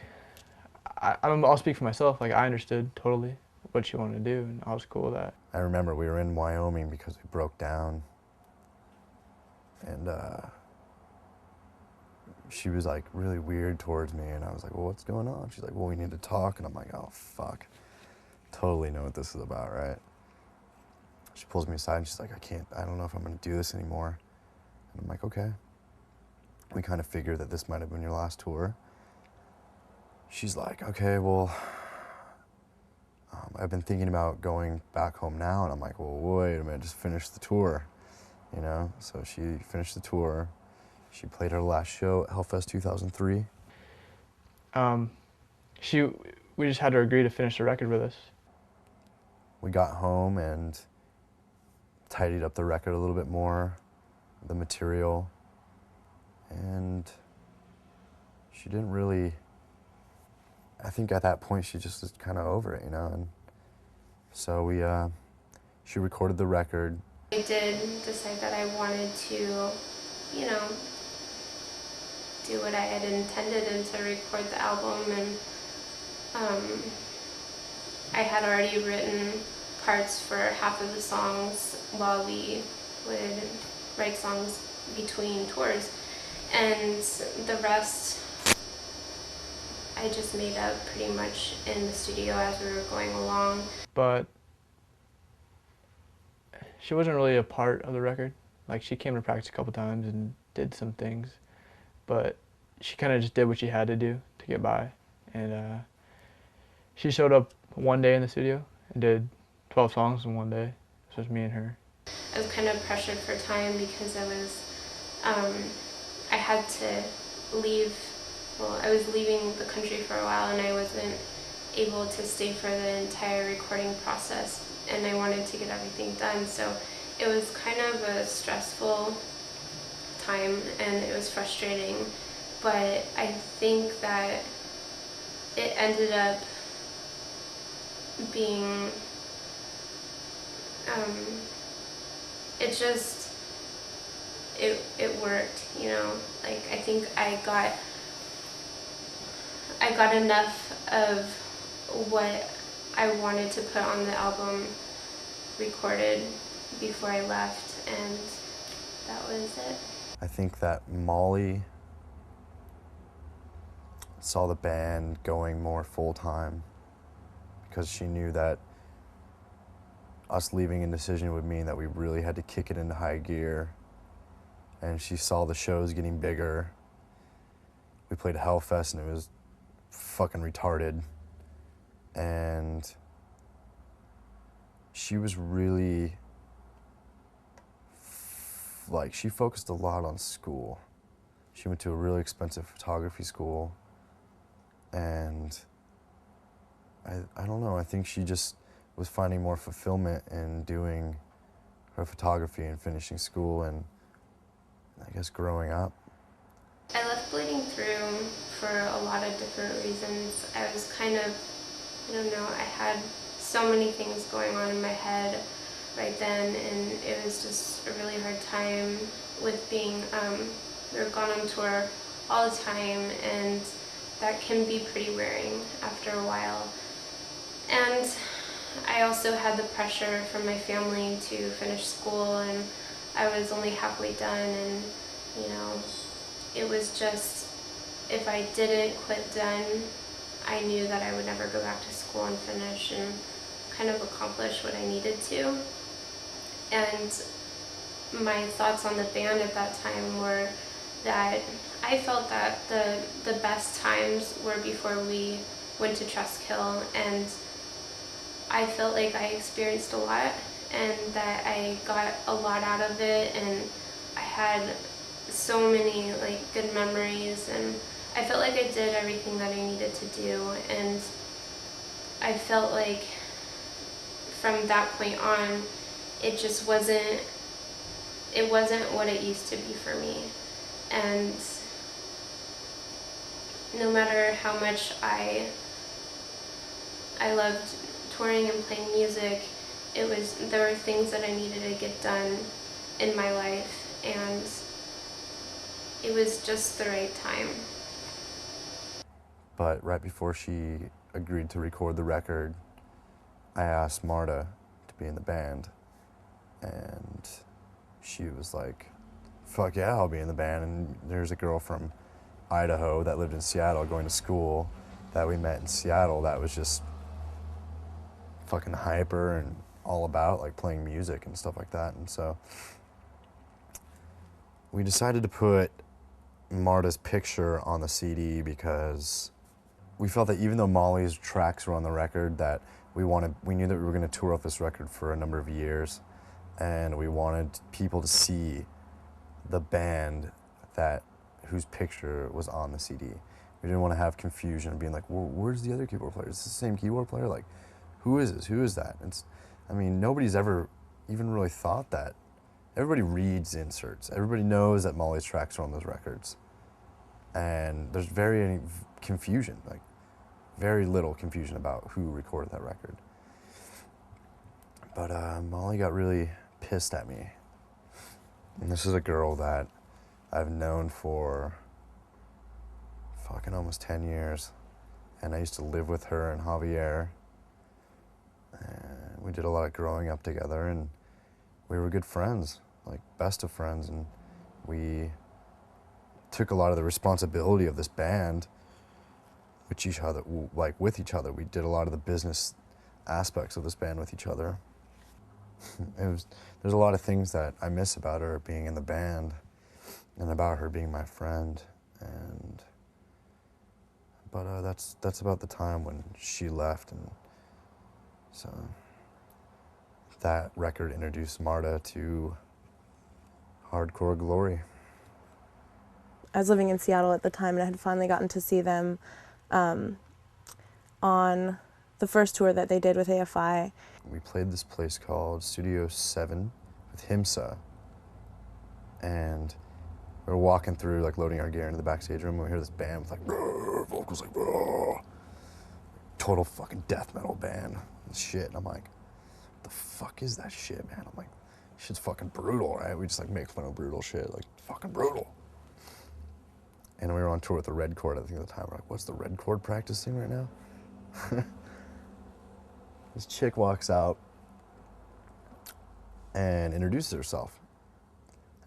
I'll speak for myself. Like, I understood totally what she wanted to do, and I was cool with that. I remember we were in Wyoming because we broke down, and she was like really weird towards me, and I was like, well, what's going on? She's like, well, we need to talk, and I'm like, oh, fuck. Totally know what this is about, right? She pulls me aside, and she's like, I don't know if I'm gonna do this anymore. And I'm like, okay. We kind of figured that this might have been your last tour. She's like, okay, well, I've been thinking about going back home now. And I'm like, well, wait a minute, just finish the tour, you know? So she finished the tour. She played her last show at Hellfest 2003. We just had her agree to finish the record with us. We got home and tidied up the record a little bit more, the material, and she didn't really, I think at that point she just was kind of over it, you know, and so she recorded the record. I did decide that I wanted to, you know, do what I had intended and to record the album, and I had already written parts for half of the songs while we would write songs between tours, and the rest I just made up pretty much in the studio as we were going along. But she wasn't really a part of the record. Like, she came to practice a couple times and did some things, but she kind of just did what she had to do to get by. And she showed up one day in the studio and did 12 songs in one day. It was just me and her. I was kind of pressured for time because I had to leave. Well, I was leaving the country for a while, and I wasn't able to stay for the entire recording process, and I wanted to get everything done. So it was kind of a stressful time, and it was frustrating, but I think that it ended up being, it worked, you know. Like, I think I got enough of what I wanted to put on the album recorded before I left, and that was it. I think that Molly saw the band going more full-time because she knew that us leaving Indecision would mean that we really had to kick it into high gear, and she saw the shows getting bigger. We played Hellfest and it was fucking retarded, and she was really like, she focused a lot on school. She went to a really expensive photography school, and I don't know, I think she just was finding more fulfillment in doing her photography and finishing school and I guess growing up. I left Bleeding Through for a lot of different reasons. I was kind of, I don't know, I had so many things going on in my head right then, and it was just a really hard time with being, we were gone on tour all the time, and that can be pretty wearing after a while. And I also had the pressure from my family to finish school, and I was only halfway done, and You know, it was just, if I didn't quit then, I knew that I would never go back to school and finish and kind of accomplish what I needed to. And my thoughts on the band at that time were that I felt that the best times were before we went to Trustkill, and I felt like I experienced a lot and that I got a lot out of it, and I had so many like good memories, and I felt like I did everything that I needed to do. And I felt like from that point on, it just wasn't what it used to be for me. And no matter how much I loved touring and playing music, there were things that I needed to get done in my life, and it was just the right time. But right before she agreed to record the record, I asked Marta to be in the band, and she was like, fuck yeah, I'll be in the band. And there's a girl from Idaho that lived in Seattle going to school that we met in Seattle that was just fucking hyper and all about like playing music and stuff like that. And so we decided to put Marta's picture on the CD because we felt that even though Molly's tracks were on the record, that we knew that we were going to tour off this record for a number of years, and we wanted people to see the band whose picture was on the CD. We didn't want to have confusion of being like, well, where's the other keyboard player? Is this the same keyboard player? Like, who is this? Who is that? I mean, nobody's ever even really thought that. Everybody reads inserts. Everybody knows that Molly's tracks are on those records. And there's very confusion, like very little confusion about who recorded that record. But Molly got really pissed at me. And this is a girl that I've known for fucking almost 10 years. And I used to live with her and Javier. And we did a lot of growing up together, and we were good friends, like best of friends. And we took a lot of the responsibility of this band with each other. We did a lot of the business aspects of this band with each other. There's a lot of things that I miss about her being in the band and about her being my friend. But that's about the time when she left, and so that record introduced Marta to hardcore glory. I was living in Seattle at the time, and I had finally gotten to see them on the first tour that they did with AFI. We played this place called Studio 7 with Himsa, and we were walking through, like loading our gear into the backstage room, and we hear this band with like vocals like total fucking death metal band and shit. And I'm like, what the fuck is that shit, man? I'm like, shit's fucking brutal, right? We just like make fun of brutal shit, like fucking brutal. And we were on tour with the Red Chord, I think at the time. We're like, what's the Red Chord practicing right now? This chick walks out and introduces herself.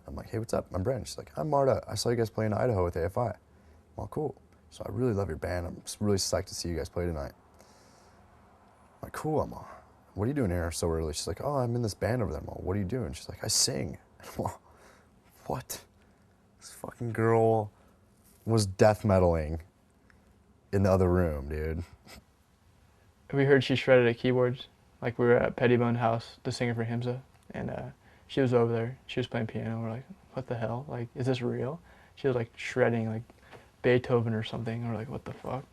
I'm like, hey, what's up? I'm Brandon. She's like, I'm Marta. I saw you guys play in Idaho with AFI. I'm all cool. So I really love your band. I'm just really psyched to see you guys play tonight. I'm like, cool, I'm all, what are you doing here so early? She's like, oh, I'm in this band over there. I'm all, what are you doing? She's like, I sing. I'm all, what? This fucking girl was death metaling in the other room, dude. We heard she shredded at keyboards. Like, we were at Pettibone House, the singer for Himsa, and she was over there. She was playing piano. We're like, what the hell? Like, is this real? She was like shredding like Beethoven or something. We're like, what the fuck?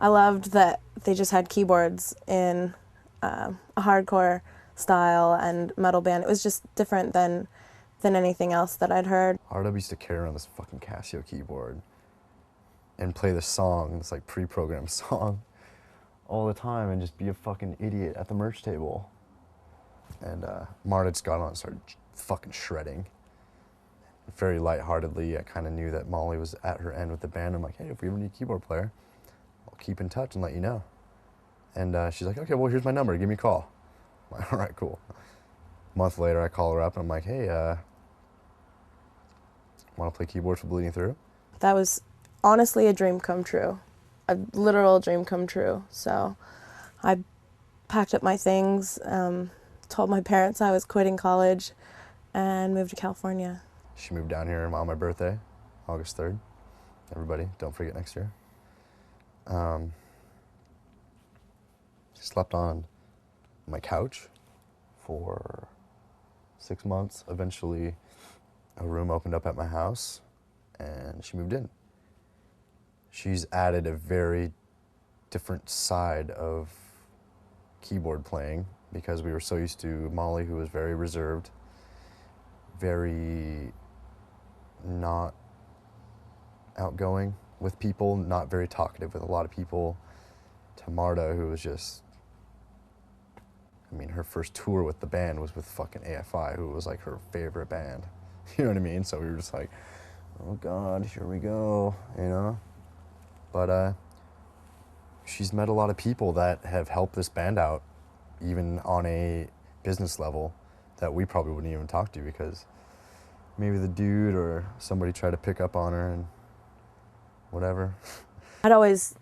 I loved that they just had keyboards in a hardcore style and metal band. It was just different than anything else that I'd heard. RW used to carry around this fucking Casio keyboard and play this song, this like pre-programmed song, all the time, and just be a fucking idiot at the merch table. And Marta just got on and started fucking shredding. Very lightheartedly, I kind of knew that Molly was at her end with the band. I'm like, hey, if we ever need a keyboard player, I'll keep in touch and let you know. And she's like, okay, well, here's my number. Give me a call. I'm like, all right, cool. A month later, I call her up, and I'm like, hey, Want to play keyboard for Bleeding Through? That was honestly a dream come true, a literal dream come true. So I packed up my things, told my parents I was quitting college, and moved to California. She moved down here on my birthday, August 3rd. Everybody, don't forget next year. She slept on my couch for 6 months. Eventually, a room opened up at my house, and she moved in. She's added a very different side of keyboard playing because we were so used to Molly, who was very reserved, very not outgoing with people, not very talkative with a lot of people, to Marta, who was just, I mean, her first tour with the band was with fucking AFI, who was like her favorite band. You know what I mean? So we were just like, oh God, here we go, you know? But she's met a lot of people that have helped this band out, even on a business level, that we probably wouldn't even talk to because maybe the dude or somebody tried to pick up on her and whatever. I'd always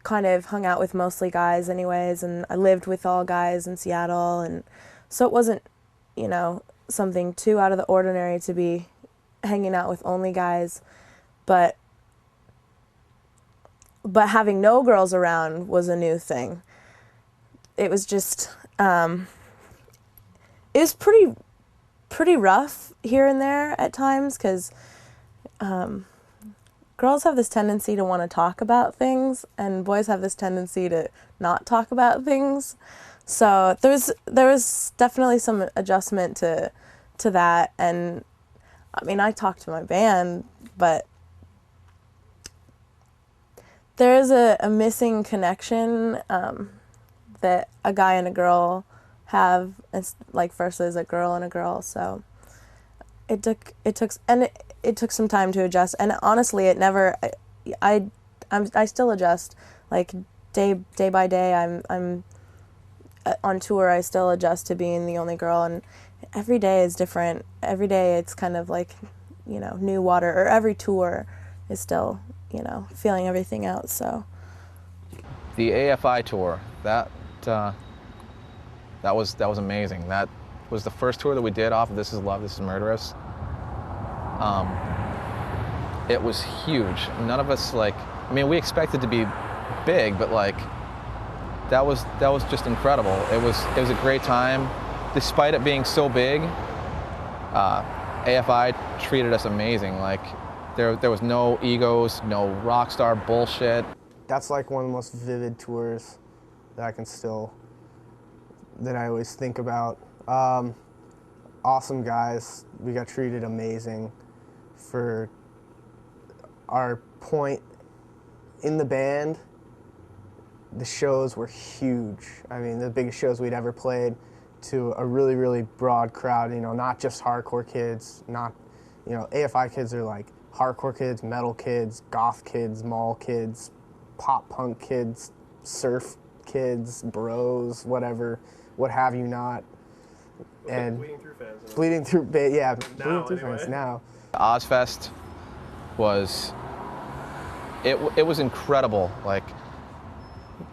kind of hung out with mostly guys anyways, and I lived with all guys in Seattle, and so it wasn't, you know, something too out of the ordinary to be hanging out with only guys, but having no girls around was a new thing. It was just, it was pretty rough here and there at times because girls have this tendency to want to talk about things, and boys have this tendency to not talk about things. So there was definitely some adjustment to that, and I mean, I talked to my band, but there is a missing connection that a guy and a girl have. It's like versus a girl and a girl. So it took some time to adjust. And honestly, it never. I still adjust. Like day by day, I'm on tour. I still adjust to being the only girl, and every day is different. Every day it's kind of like, you know, new water. Or every tour is still, you know, feeling everything out. So the AFI tour, that was amazing. That was the first tour that we did off of This Is Love, This Is Murderous. It was huge. None of us, like, I mean, we expected to be big, but like that was just incredible. It was a great time, despite it being so big. AFI treated us amazing. Like there was no egos, no rock star bullshit. That's like one of the most vivid tours that I always think about. Awesome guys. We got treated amazing. For our point in the band, the shows were huge. I mean, the biggest shows we'd ever played to a really, really broad crowd, you know, not just hardcore kids, not, you know, AFI kids are like hardcore kids, metal kids, goth kids, mall kids, pop punk kids, surf kids, bros, whatever, what have you not. And Bleeding Through fans. Bleeding Through, yeah, Bleeding Through anyway. fans now. Ozfest was, it was incredible. Like,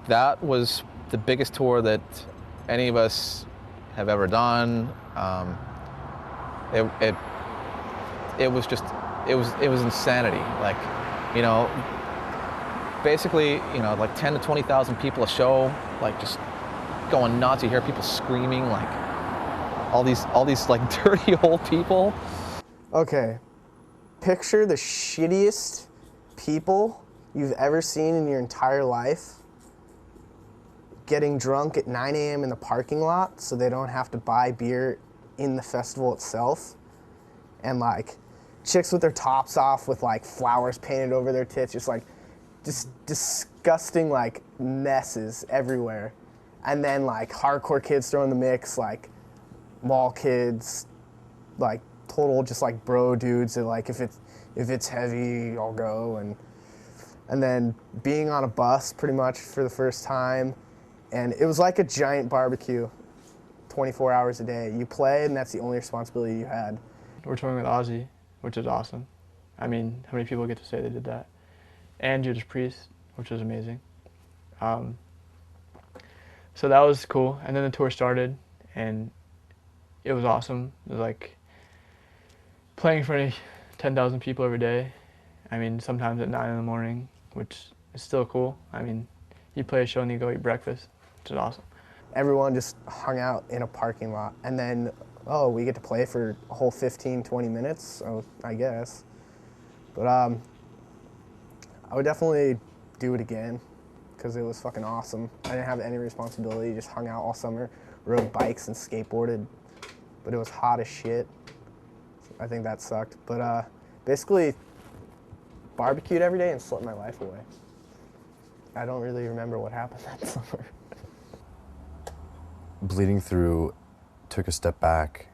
that was the biggest tour that any of us have ever done. It was insanity. Like, you know, basically, you know, like 10 to 20,000 people a show, like just going nuts. You hear people screaming, like all these like dirty old people. Okay, picture the shittiest people you've ever seen in your entire life getting drunk at 9 a.m. in the parking lot so they don't have to buy beer in the festival itself. And like chicks with their tops off with like flowers painted over their tits, just disgusting like messes everywhere. And then like hardcore kids throw in the mix, like mall kids, like total just like bro dudes that like if it's heavy, I'll go. And then being on a bus pretty much for the first time. And it was like a giant barbecue, 24 hours a day. You played, and that's the only responsibility you had. We're touring with Ozzy, which is awesome. I mean, how many people get to say they did that? And Judas Priest, which was amazing. So that was cool. And then the tour started, and it was awesome. It was like playing in front of 10,000 people every day. I mean, sometimes at 9 in the morning, which is still cool. I mean, you play a show and you go eat breakfast, which is awesome. Everyone just hung out in a parking lot, and then, oh, we get to play for a whole 15, 20 minutes, so I guess. But I would definitely do it again, because it was fucking awesome. I didn't have any responsibility, just hung out all summer, rode bikes and skateboarded, but it was hot as shit. I think that sucked. But basically, barbecued every day and slept my life away. I don't really remember what happened that summer. Bleeding Through took a step back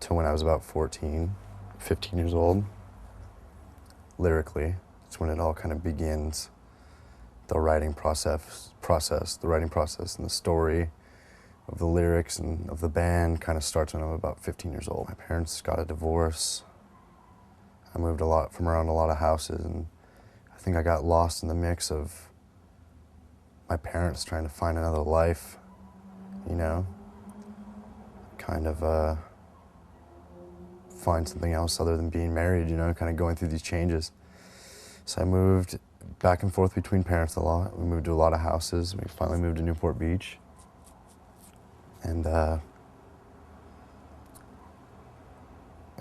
to when I was about 14, 15 years old. Lyrically, it's when it all kind of begins. The writing process, and the story of the lyrics and of the band kind of starts when I'm about 15 years old. My parents got a divorce. I moved from around a lot of houses, and I think I got lost in the mix of my parents trying to find another life, you know, kind of find something else other than being married, you know, kind of going through these changes. So I moved back and forth between parents a lot. We moved to a lot of houses. We finally moved to Newport Beach. And I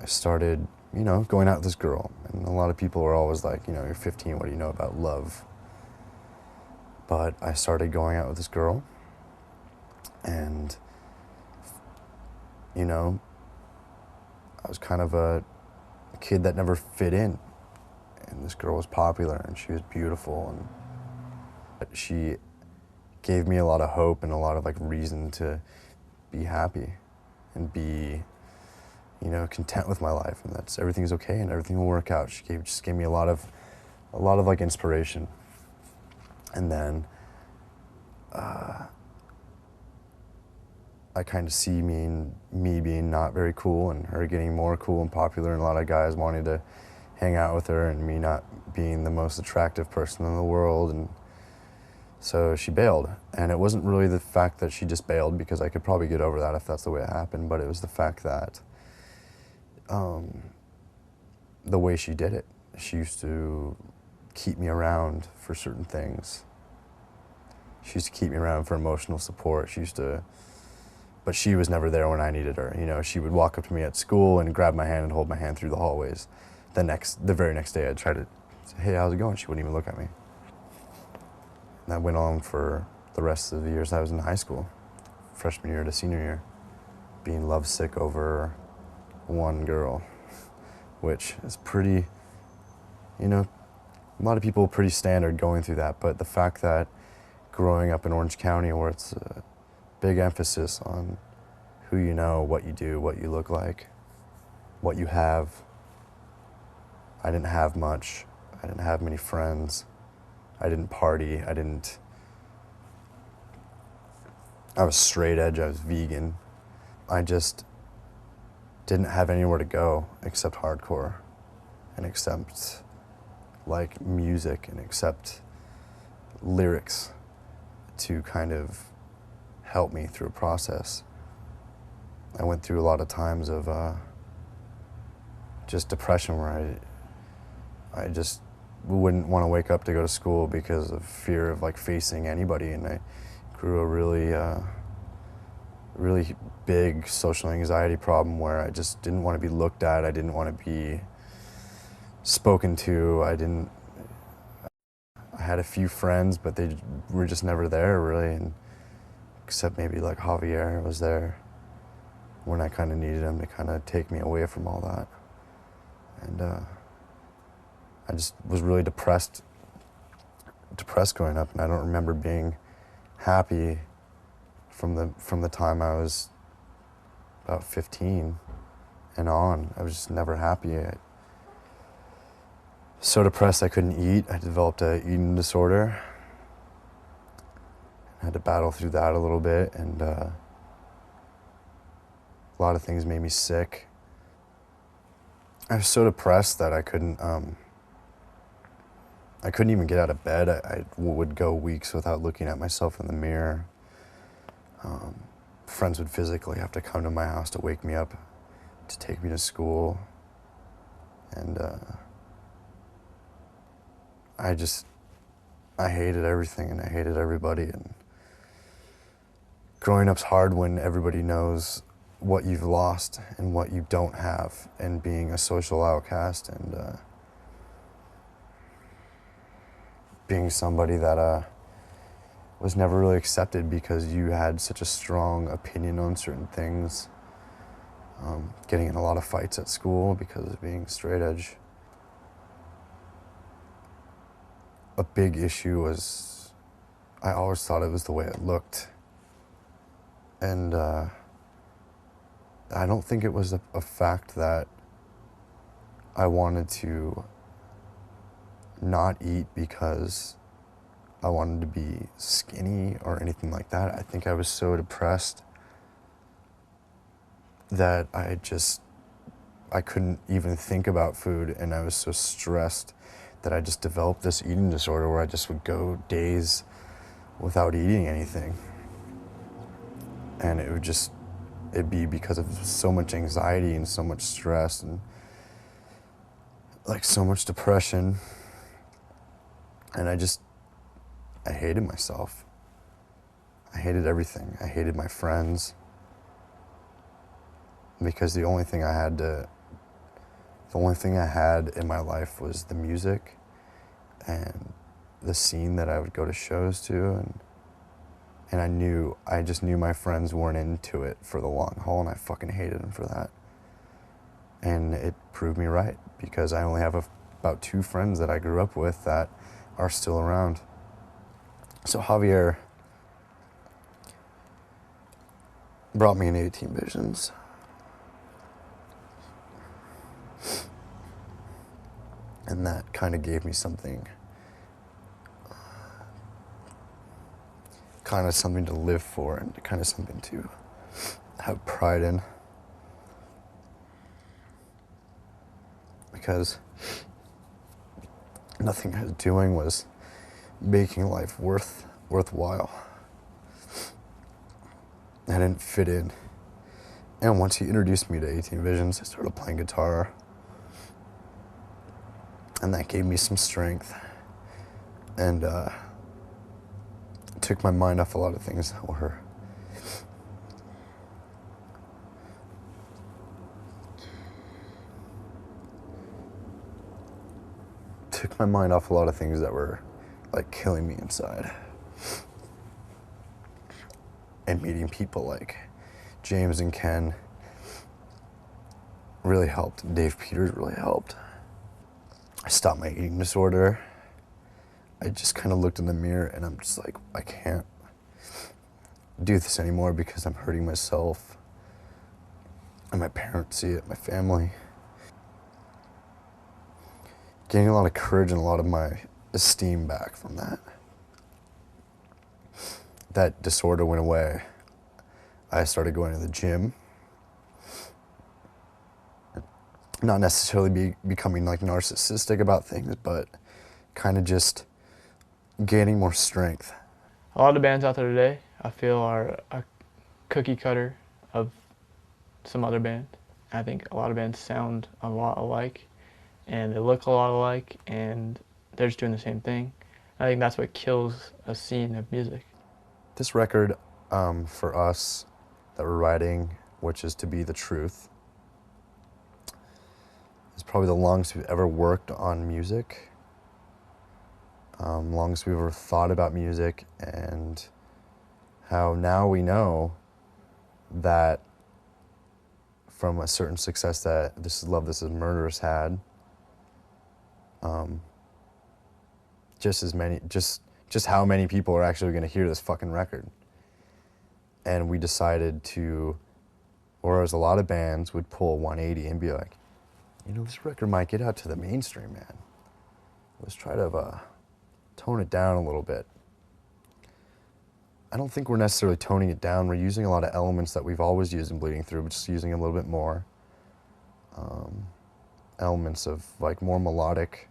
started, you know, going out with this girl. And a lot of people were always like, you know, you're 15, what do you know about love? But I started going out with this girl. And, you know, I was kind of a kid that never fit in. And this girl was popular, and she was beautiful, and she gave me a lot of hope and a lot of like reason to be happy and be, you know, content with my life, and that's everything's okay and everything will work out. She just gave me a lot of like inspiration. And then I kind of see me being not very cool, and her getting more cool and popular, and a lot of guys wanting to hang out with her, and me not being the most attractive person in the world. And so she bailed. And it wasn't really the fact that she just bailed, because I could probably get over that if that's the way it happened, but it was the fact that the way she did it. She used to keep me around for certain things. She used to keep me around for emotional support. But she was never there when I needed her. You know, she would walk up to me at school and grab my hand and hold my hand through the hallways. The very next day, I'd try to say, hey, how's it going? She wouldn't even look at me. And that went on for the rest of the years I was in high school, freshman year to senior year, being lovesick over one girl, which is pretty, you know, a lot of people pretty standard going through that, but the fact that growing up in Orange County, where it's a big emphasis on who you know, what you do, what you look like, what you have. I didn't have much. I didn't have many friends. I didn't party. I was straight edge. I was vegan. I just didn't have anywhere to go except hardcore, and except like music, and except lyrics to kind of help me through a process. I went through a lot of times of just depression, where I just wouldn't want to wake up to go to school because of fear of like facing anybody, and I grew a really big social anxiety problem where I just didn't want to be looked at. I didn't want to be spoken to. I had a few friends, but they were just never there really, and except maybe like Javier was there when I kind of needed him to kind of take me away from all that. And I just was really depressed growing up, and I don't remember being happy from the time I was about 15 and on. I was just never happy. So depressed I couldn't eat. I developed an eating disorder. I had to battle through that a little bit, and a lot of things made me sick. I was so depressed that I couldn't even get out of bed. I would go weeks without looking at myself in the mirror. Friends would physically have to come to my house to wake me up, to take me to school. And I hated everything and I hated everybody. And growing up's hard when everybody knows what you've lost and what you don't have, and being a social outcast and being somebody that was never really accepted because you had such a strong opinion on certain things. Getting in a lot of fights at school because of being straight edge. A big issue was I always thought it was the way it looked. And I don't think it was a fact that I wanted to not eat because I wanted to be skinny or anything like that. I think I was so depressed that I couldn't even think about food, and I was so stressed that I just developed this eating disorder where I just would go days without eating anything. And it'd be because of so much anxiety and so much stress and like so much depression. And I hated myself. I hated everything. I hated my friends. Because the only thing I had in my life was the music and the scene that I would go to shows to, and I just knew my friends weren't into it for the long haul, and I fucking hated them for that. And it proved me right, because I only have about 2 friends that I grew up with that are still around. So Javier brought me in 18 Visions. And that kind of gave me something, kind of something to live for and kind of something to have pride in. Because nothing I was doing was making life worthwhile. I didn't fit in. And once he introduced me to 18 Visions, I started playing guitar. And that gave me some strength. And took my mind off a lot of things that were like killing me inside. And meeting people like James and Ken really helped. Dave Peters really helped. I stopped my eating disorder. I just kind of looked in the mirror and I'm just like, I can't do this anymore because I'm hurting myself. And my parents see it, my family. Gaining a lot of courage and a lot of my esteem back from that. That disorder went away. I started going to the gym. Not necessarily becoming like narcissistic about things, but kind of just gaining more strength. A lot of bands out there today, I feel, are a cookie cutter of some other band. I think a lot of bands sound a lot alike, and they look a lot alike, and they're just doing the same thing. I think that's what kills a scene of music. This record, for us, that we're writing, which is To Be the Truth, is probably the longest we've ever worked on music, longest we've ever thought about music, and how now we know that from a certain success that This Is Love, This Is Murder's had, just how many people are actually going to hear this fucking record. And we decided to, whereas a lot of bands would pull a 180 and be like, you know, this record might get out to the mainstream, man. Let's try to tone it down a little bit. I don't think we're necessarily toning it down. We're using a lot of elements that we've always used in Bleeding Through, but just using a little bit more. elements of like more melodic,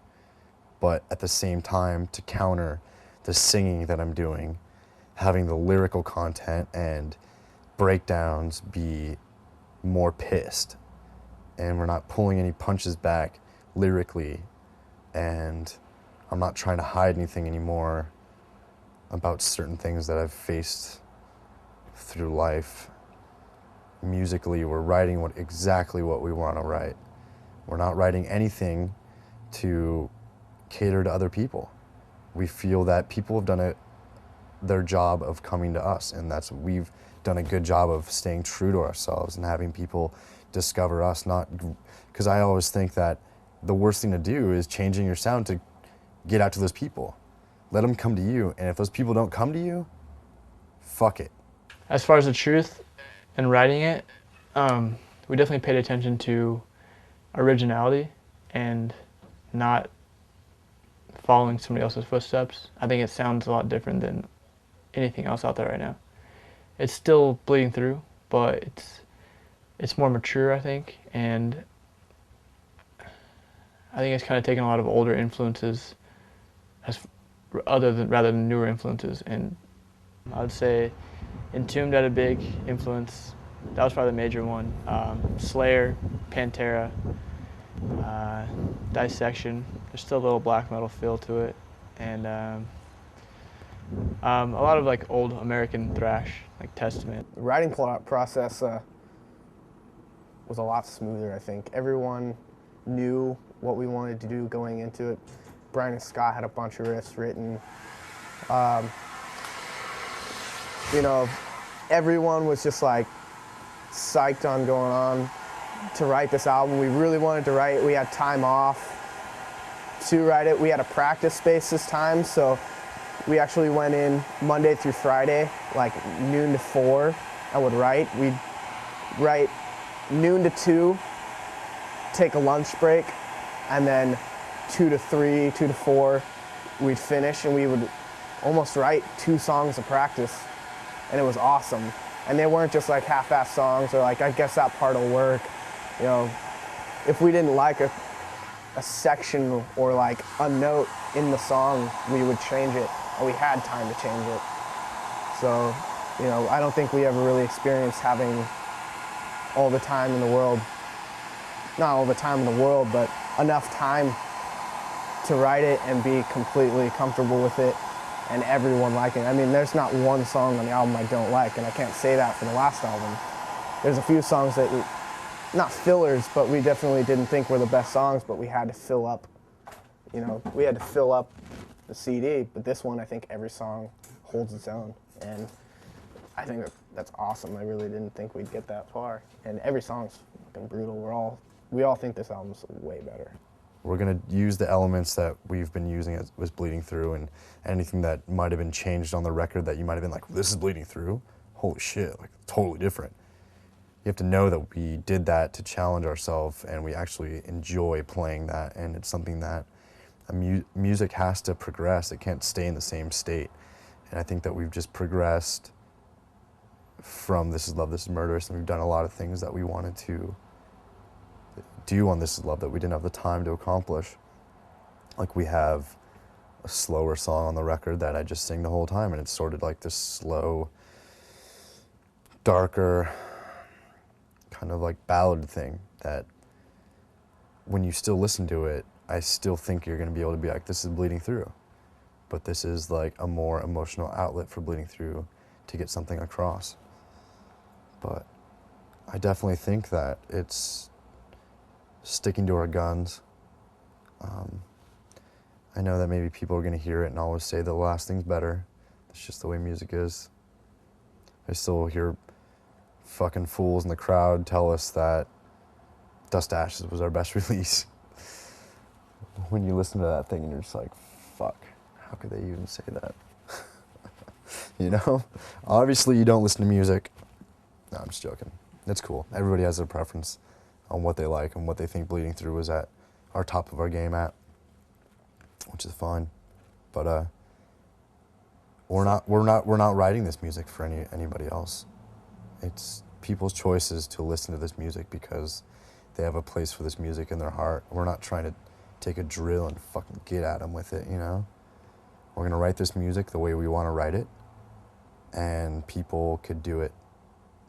but at the same time to counter the singing that I'm doing, having the lyrical content and breakdowns be more pissed, and we're not pulling any punches back lyrically, and I'm not trying to hide anything anymore about certain things that I've faced through life. Musically, we're writing exactly what we want to write. We're not writing anything to cater to other people. We feel that people have done their job of coming to us, and we've done a good job of staying true to ourselves and having people discover us, not because I always think that the worst thing to do is changing your sound to get out to those people. Let them come to you, and if those people don't come to you, fuck it. As far as the truth and writing it, we definitely paid attention to originality and not following somebody else's footsteps. I think it sounds a lot different than anything else out there right now. It's still bleeding through, but it's more mature, I think, and I think it's kind of taken a lot of older influences rather than newer influences, and I would say Entombed had a big influence. That was probably the major one. Slayer, Pantera, Dissection. There's still a little black metal feel to it, and a lot of like old American thrash, like Testament. The writing process was a lot smoother, I think. Everyone knew what we wanted to do going into it. Brian and Scott had a bunch of riffs written. You know, everyone was just like psyched on going on to write this album. We really wanted to write it. We had time off to write it. We had a practice space this time, so we actually went in Monday through Friday, like noon to 4, and would write. We'd write noon to 2, take a lunch break, and then 2 to 3, 2 to 4, we'd finish, and we would almost write 2 songs of practice, and it was awesome. And they weren't just like half-assed songs or like, I guess that part will work. You know, if we didn't like a section or like a note in the song, we would change it, and we had time to change it. So, you know, I don't think we ever really experienced having all the time in the world, not all the time in the world, but enough time to write it and be completely comfortable with it and everyone liking it. I mean, there's not one song on the album I don't like, and I can't say that for the last album. There's a few songs that, not fillers, but we definitely didn't think were the best songs, but we had to fill up, you know, we had to fill up the CD, but this one, I think every song holds its own, and I think that's awesome. I really didn't think we'd get that far, and every song's fucking brutal. We all think this album's way better. We're gonna use the elements that we've been using as was Bleeding Through, and anything that might have been changed on the record that you might have been like, this is Bleeding Through? Holy shit, like totally different. You have to know that we did that to challenge ourselves, and we actually enjoy playing that, and it's something that music has to progress. It can't stay in the same state. And I think that we've just progressed from This Is Love, This Is Murderous, and we've done a lot of things that we wanted to do on This Is Love that we didn't have the time to accomplish. Like, we have a slower song on the record that I just sing the whole time, and it's sort of like this slow, darker, kind of like ballad thing that when you still listen to it, I still think you're gonna be able to be like, this is Bleeding Through. But this is like a more emotional outlet for Bleeding Through to get something across. But I definitely think that it's sticking to our guns. I know that maybe people are gonna hear it and always say the last thing's better. It's just the way music is. I still hear fucking fools in the crowd tell us that Dust to Ashes was our best release. When you listen to that thing and you're just like, fuck, how could they even say that? You know? Obviously you don't listen to music. No, I'm just joking. It's cool. Everybody has their preference on what they like and what they think Bleeding Through was at our top of our game at, which is fine. But we're not writing this music for anybody else. It's people's choices to listen to this music because they have a place for this music in their heart. We're not trying to take a drill and fucking get at them with it, you know? We're gonna write this music the way we wanna write it, and people could do it.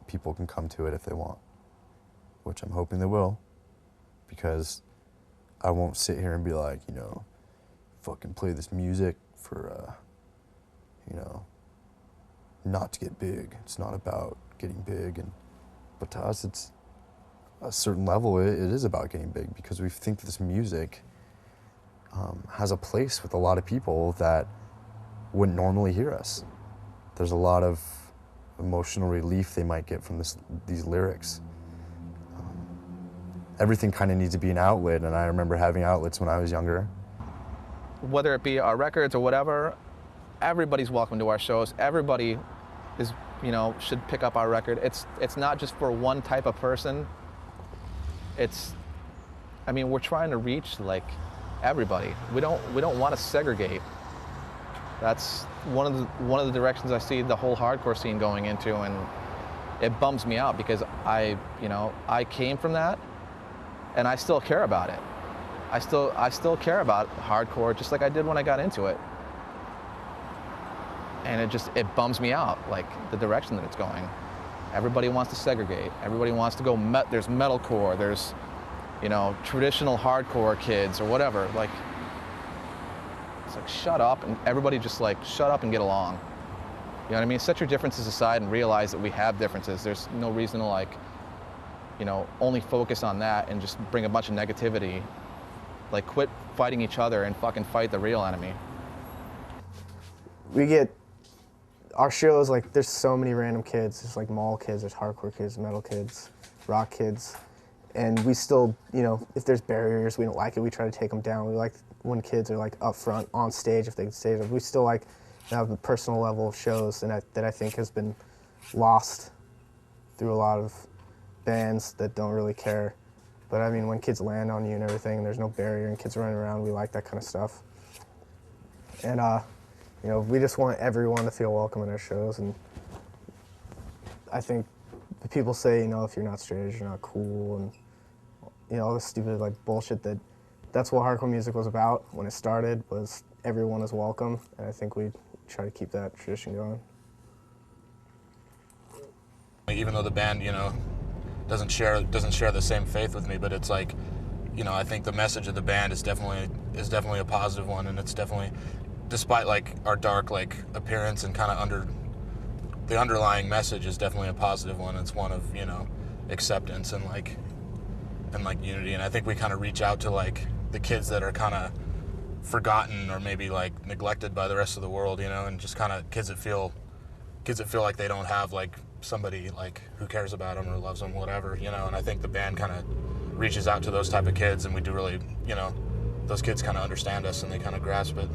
People can come to it if they want, which I'm hoping they will, because I won't sit here and be like, you know, fucking play this music for, you know, not to get big. It's not about getting big, but to us, it's a certain level. It is about getting big because we think this music has a place with a lot of people that wouldn't normally hear us. There's a lot of emotional relief they might get from these lyrics. Everything kind of needs to be an outlet, and I remember having outlets when I was younger. Whether it be our records or whatever, everybody's welcome to our shows. Everybody is, you know, should pick up our record. It's not just for one type of person. I mean, we're trying to reach like everybody. We don't want to segregate. That's one of the directions I see the whole hardcore scene going into, and it bums me out because I came from that, and I still care about it. I still care about hardcore just like I did when I got into it. And it bums me out, like the direction that it's going. Everybody wants to segregate. Everybody wants to go, there's metalcore, there's, you know, traditional hardcore kids or whatever. Like, it's like, shut up, and everybody just like, shut up and get along. You know what I mean? Set your differences aside and realize that we have differences. There's no reason to like, you know, only focus on that and just bring a bunch of negativity. Like, quit fighting each other and fucking fight the real enemy. We get our shows, like, there's so many random kids. There's like mall kids, there's hardcore kids, metal kids, rock kids. And we still, you know, if there's barriers, we don't like it, we try to take them down. We like when kids are like up front on stage, if they can stage. We still like to have the personal level of shows, and that I think has been lost through a lot of bands that don't really care. But I mean, when kids land on you and everything, and there's no barrier and kids running around, we like that kind of stuff. And you know, we just want everyone to feel welcome in our shows. And I think the people say, you know, if you're not straight edge, you're not cool, and you know, all this stupid like bullshit. That's what hardcore music was about when it started, was everyone is welcome. And I think we try to keep that tradition going. Even though the band, you know, doesn't share the same faith with me, but it's like, you know, I think the message of the band is definitely a positive one, and it's definitely, despite like our dark like appearance and kind of the underlying message is definitely a positive one. It's one of, you know, acceptance and like unity, and I think we kind of reach out to like the kids that are kind of forgotten or maybe like neglected by the rest of the world, you know, and just kind of kids that feel like they don't have like somebody like who cares about them or loves them, whatever, you know. And I think the band kind of reaches out to those type of kids, and we do really, you know, those kids kind of understand us and they kind of grasp it.